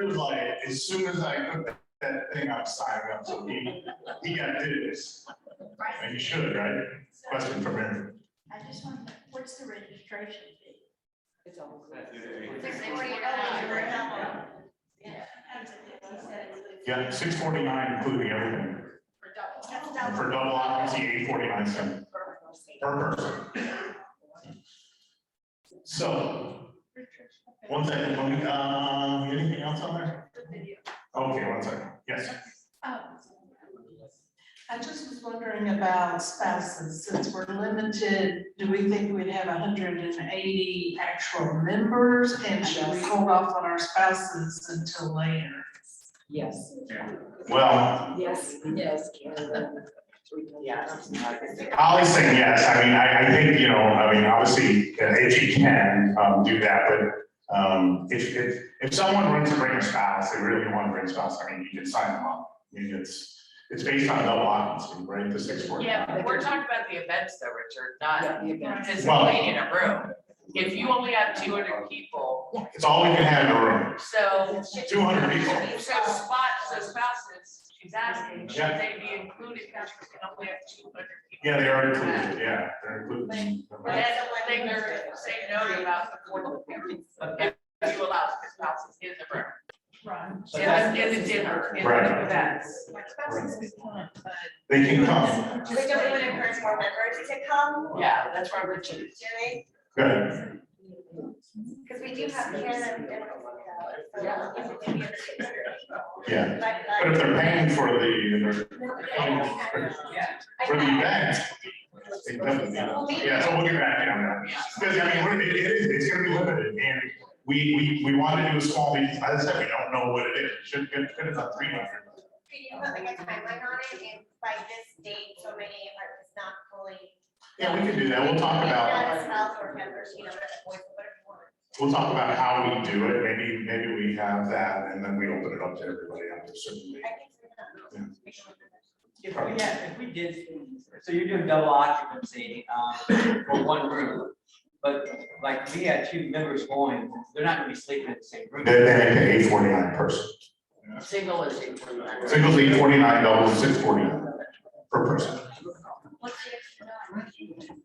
was like, as soon as I put that thing up, signing up, so he got this. And you should, right? Question from him. I just want to, what's the registration fee? It's all. Yeah, $649 including everything. For double occupancy, $849 per person. So, one second, anything else on there? Okay, one second, yes. I just was wondering about spouses, since we're limited, do we think we'd have 180 actual members? And should we hold off on our spouses until later? Yes. Well, Yes. Yes. Holly's saying yes. I mean, I think, obviously, if you can, do that, but, if someone wants to bring a spouse, they really want to bring a spouse, I mean, you can sign them up. I mean, it's based on double occupancy, right, the 640. Yeah, but we're talking about the events though, Richard, not participating in a room. If you only have 200 people. It's all we can have in a room. So. 200 people. So spouses, she's asking, should they be included, because we can only have 200 people? Yeah, they are included, yeah, they're included. But that's the thing they're saying no about the affordable care, if you allow spouses in the room. Right. In the dinner, in the events. They can come. So don't we want to encourage more members to come? Yeah, that's why we're choosing. Jerry? Good. Because we do have Karen and Yeah, but if they're paying for the event, it doesn't, yeah, so we'll get back on that. Because, I mean, it's gonna be limited, and we want to do a small meeting, as I said, we don't know what it is, it should get, it's a 300. Can you put like a timeline on it, and by this date, so many apartments not fully? Yeah, we can do that, we'll talk about. Not a spouse or members, whatever you want. We'll talk about how we do it, maybe we have that, and then we open it up to everybody after a certain meeting. If we did, so you're doing double occupancy, for one room, but like we had 2 members going, they're not gonna be sleeping in the same room. They pay $849 per person. Single is 849. Singles $849, doubles $649 per person.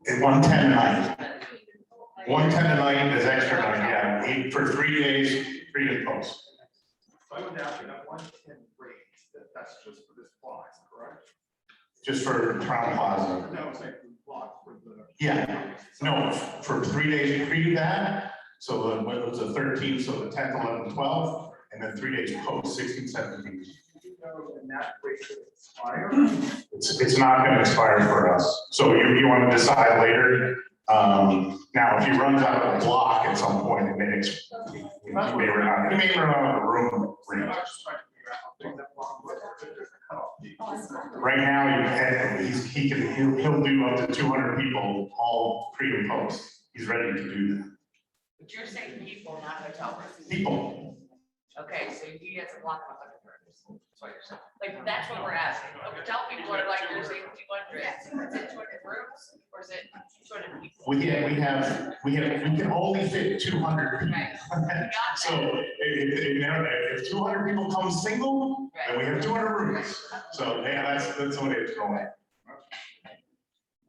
And 110 a night. 110 a night is extra night, yeah, for 3 days, 3 days post. So I would ask you that 110 rate, that's just for this block, correct? Just for Crown Plaza. No, it's like block for the. Yeah, no, for 3 days pre that, so when it was the 13th, so the 10th, 11th, 12th, and then 3 days post, 16, 17. And that rate should expire? It's not gonna expire for us, so you want to decide later. Now, if he runs out of the block at some point, it may, he may run out of the room. Right now, he'll do up to 200 people, all pre and post. He's ready to do that. But you're saying people, not hotel rooms. People. Okay, so he has a block of 100 rooms. Like, that's what we're asking. Hotel people are like, you're saying 200. Is it 200 rooms or is it 200 people? We can only fit 200 people. Right. So if 200 people come single, then we have 200 rooms. So yeah, that's the way it's going.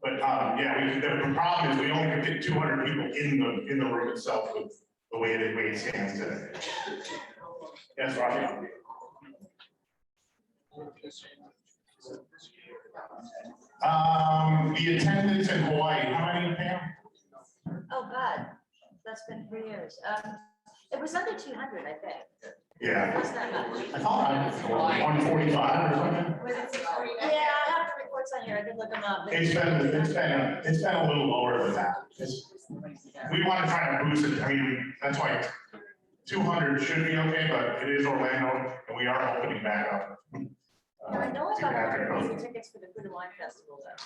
But yeah, the problem is we only can fit 200 people in the room itself with the way it stands today. Yes, Roger. The attendance in Hawaii, how many, Pam? Oh, God, that's been 3 years. It was under 200, I think. Yeah. Wasn't that much? I thought I was 145 or something. Was it 640? Yeah, I have the reports on here, I can look them up. It's been a little lower than that. We want to try to boost it. I mean, that's why 200 should be okay, but it is Orlando and we are opening back up. No, I know about 100 tickets for the Food and Wine Festival though.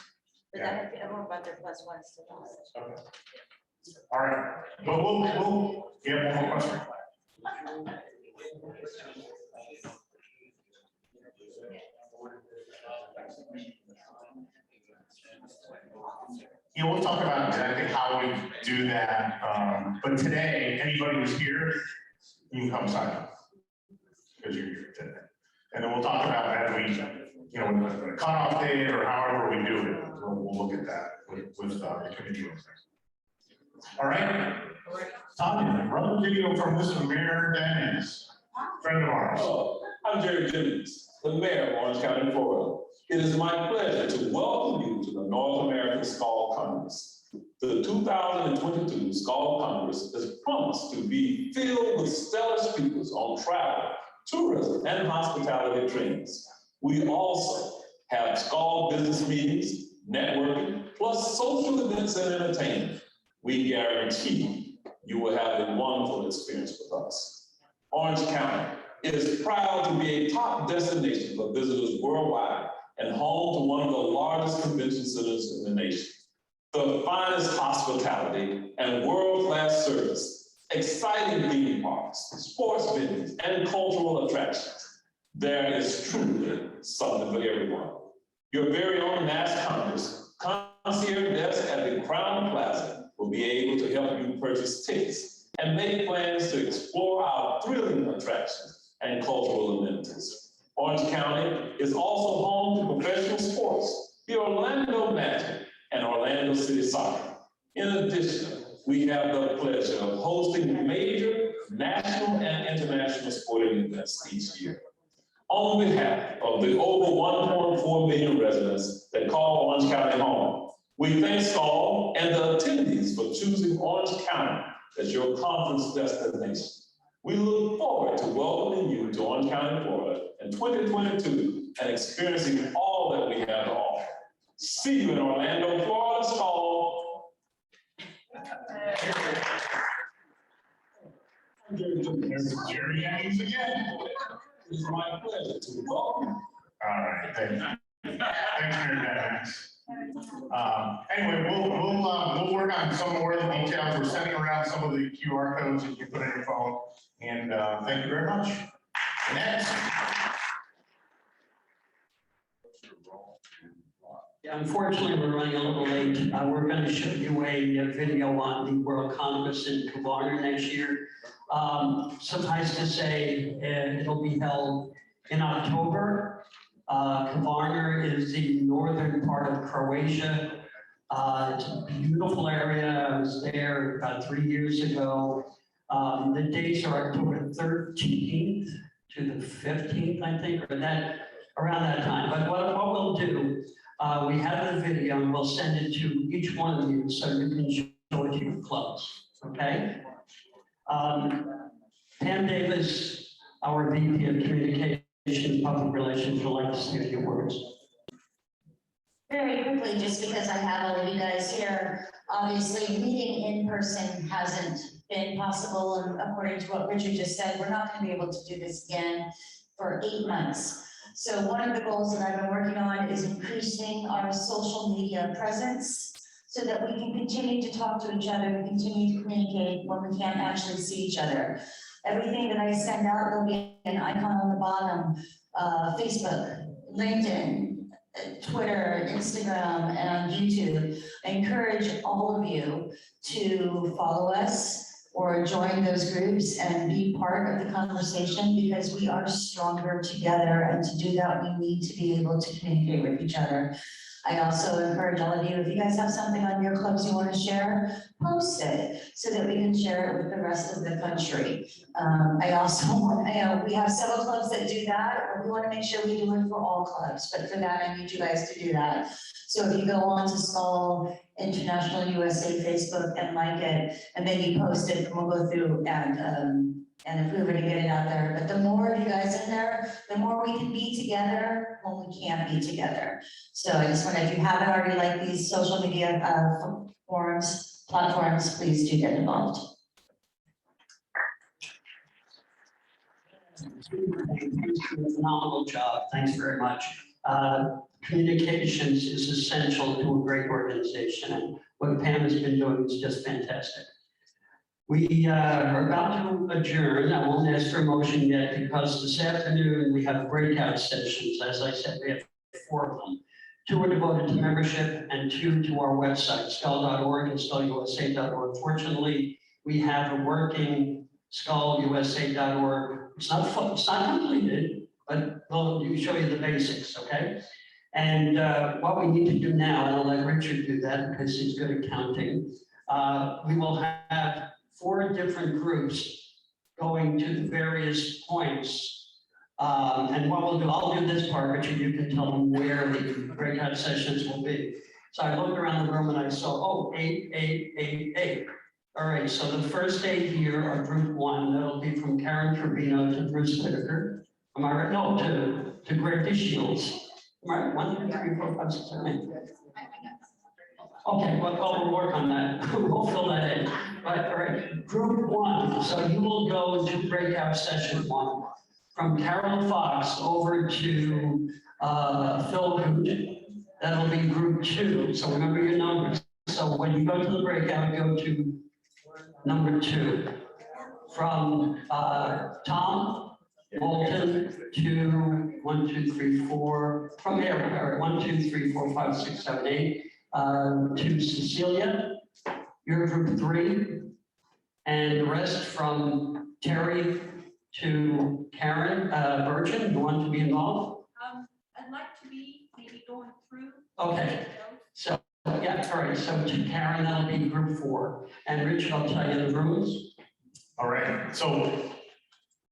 But I have everyone about their plus ones to know. Okay. All right, but we'll get one more question. Yeah, we'll talk about exactly how we do that. But today, anybody who's here, you can come sign up because you're here today. And then we'll talk about that we, the cutoff date or however we do it. We'll look at that with the committee. All right. Tanya, run the video from Mr. Mayor Dennis, friend of ours. Hello, I'm Jerry Jennings, the mayor of Orange County, Florida. It is my pleasure to welcome you to the North American Skal Congress. The 2022 Skal Congress is promised to be filled with stellar speakers on travel, tourism, and hospitality trends. We also have Skal business meetings, networking, plus social events and entertainment. We guarantee you will have a wonderful experience with us. Orange County is proud to be a top destination for visitors worldwide and home to one of the largest convention centers in the nation. The finest hospitality and world-class service, exciting theme parks, sports venues, and cultural attractions. There is truly something for everyone. Your very own NAS Congress concierge desk at the Crown Plaza will be able to help you purchase tickets and make plans to explore our thrilling attractions and cultural amenities. Orange County is also home to professional sports, the Orlando Magic and Orlando City Soccer. In addition, we have the pleasure of hosting major national and international sporting events each year. On behalf of the over 1.4 million residents that call Orange County home, we thank Skål and the attendees for choosing Orange County as your conference destination. We look forward to welcoming you to Orange County, Florida in 2022 and experiencing all that we have to offer. See you in Orlando, Florida, Skål. Jerry Yankee again. It's my pleasure to welcome. All right, thank you. Thanks for your guidance. Anyway, we'll work on some more of the details. We're sending around some of the QR codes that you put on your phone. And thank you very much. Next. Yeah, unfortunately, we're running a little late. We're going to show you a video on the World Congress in Kavarna next year. Suffice to say, it'll be held in October. Kavarna is the northern part of Croatia. It's a beautiful area. I was there about 3 years ago. The dates are October 13th to the 15th, I think, or that around that time. But what we'll do, we have the video and we'll send it to each one of you so you can show it to your clubs, okay? Pam Davis, our VP of Communications, Public Relations, would like to say a few words. Very quickly, just because I have all of you guys here, obviously, meeting in person hasn't been possible, and according to what Richard just said, we're not going to be able to do this again for 8 months. So one of the goals that I've been working on is increasing our social media presence so that we can continue to talk to each other, continue to communicate when we can't actually see each other. Everything that I send out will be an icon on the bottom, Facebook, LinkedIn, Twitter, Instagram, and on YouTube. I encourage all of you to follow us or join those groups and be part of the conversation, because we are stronger together, and to do that, we need to be able to communicate with each other. I also encourage all of you, if you guys have something on your clubs you want to share, post it so that we can share it with the rest of the country. I also, we have several clubs that do that, but we want to make sure we do it for all clubs. But for that, I need you guys to do that. So if you go on to Skal International USA Facebook and like it, and then you post it, and we'll go through and approve it and get it out there. But the more of you guys in there, the more we can be together when we can't be together. So I just want to, if you haven't already liked these social media platforms, please do get involved. Phenomenal job. Thanks very much. Communications is essential to a great organization, and what Pam has been doing is just fantastic. We are about to adjourn. I won't ask for a motion yet because this afternoon we have breakout sessions. As I said, we have 4 of them. 2 are devoted to membership and 2 to our website, skal.org and skalusa.org. Fortunately, we have a working skalusa.org. It's not completed, but we'll show you the basics, okay? And what we need to do now, and I'll let Richard do that because he's good at counting, we will have 4 different groups going to the various points. And what we'll do, I'll do this part, Richard, you can tell them where the breakout sessions will be. So I looked around the room and I saw, 8, 8, 8, 8. All right, so the first 8 here are group 1. That'll be from Karen Trevino to Bruce Whitaker. Am I right? No, to Greg DeShields. Right, 1, 2, 3, 4, 5, 6, 7, 8. Okay, well, we'll work on that. We'll fill that in. All right, group 1. So you will go to breakout session 1. from Carol Fox over to Phil Gooch. That'll be group 2, so remember your numbers. So when you go to the breakout, go to number 2. From Tom Bolton to 1, 2, 3, 4, from here, 1, 2, 3, 4, 5, 6, 7, 8, to Cecilia, you're group 3. And the rest from Terry to Karen Virgin, you want to be involved? I'd like to be maybe going through. Okay, so, yeah, all right, so to Karen, that'll be group 4. And Richard, I'll tell you the rules. All right, so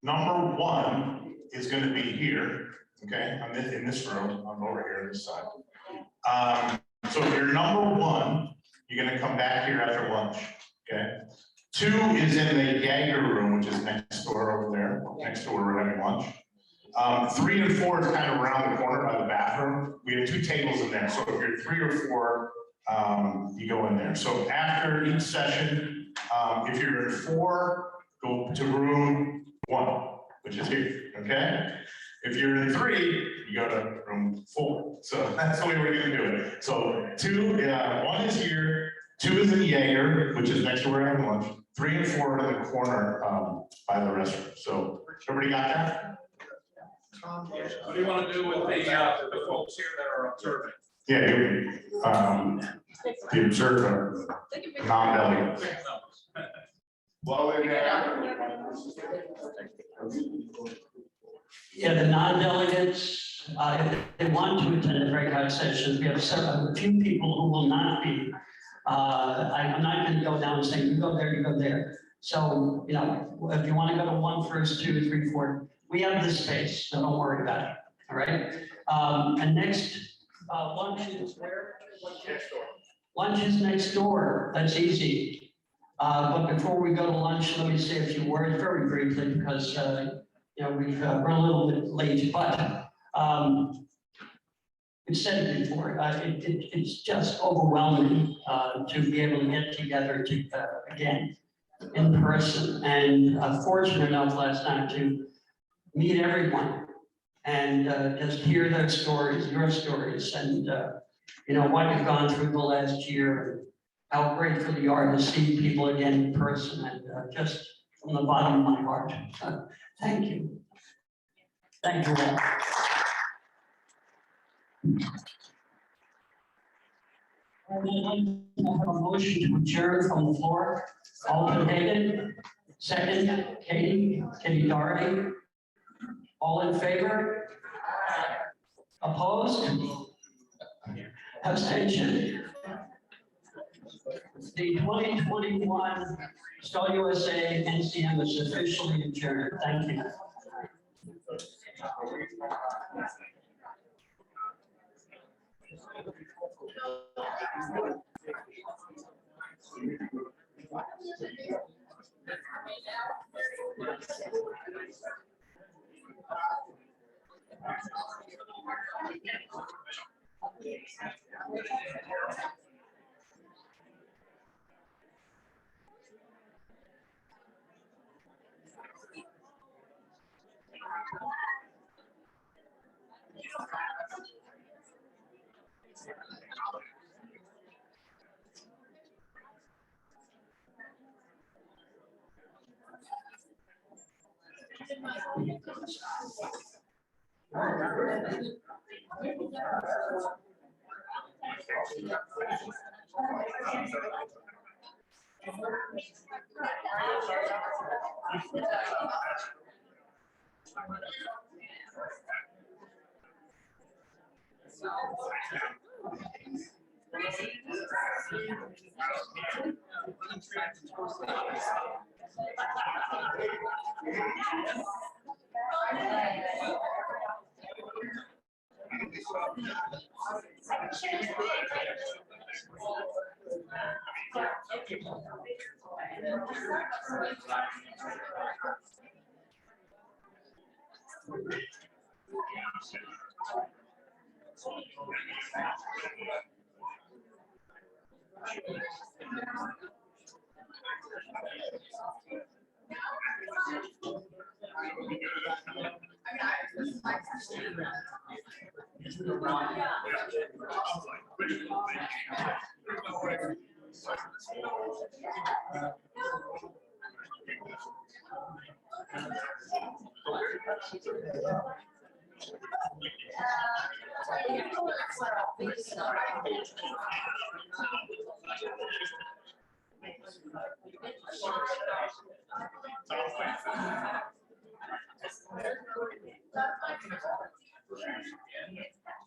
number 1 is gonna be here, okay? I'm in this room, I'm over here on this side. So if you're number 1, you're gonna come back here after lunch, okay? 2 is in the Gagger room, which is next door over there, next door we're having lunch. 3 and 4 is kind of around the corner by the bathroom. We have 2 tables in there, so if you're 3 or 4, you go in there. So after each session, if you're in 4, go to room 1, which is here, okay? If you're in 3, you go to room 4. So that's the way we're gonna do it. So 1 is here, 2 is in Jaeger, which is next to where we're having lunch. 3 and 4 are in the corner by the restroom. So everybody got that? What do you want to do with the folks here that are observing? Yeah, the observer, non-delegate. Well, Yeah, the non-delegates, if they want to attend the breakout sessions, we have a few people who will not be. I'm not going to go down and say, you go there, you go there. So, you know, if you want to go to 1 first, 2, 3, 4, we have the space, so don't worry about it, all right? And next, lunch is where? Next door. Lunch is next door, that's easy. But before we go to lunch, let me say a few words very briefly because, you know, we've run a little bit late, but we've said it before, it's just overwhelming to be able to get together again in person. And fortunate enough last night to meet everyone and just hear their stories, your stories, and you know, what you've gone through the last year, how grateful you are to see people again in person, and just from the bottom of my heart, thank you. Thank you all. I have a motion to adjourn from the floor. Alternated. Second, Katie Doherty. All in favor? Opposed? Abstention? The 2021 Skal USA NCM is officially adjourned. Thank you.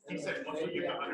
He said, "Well, you got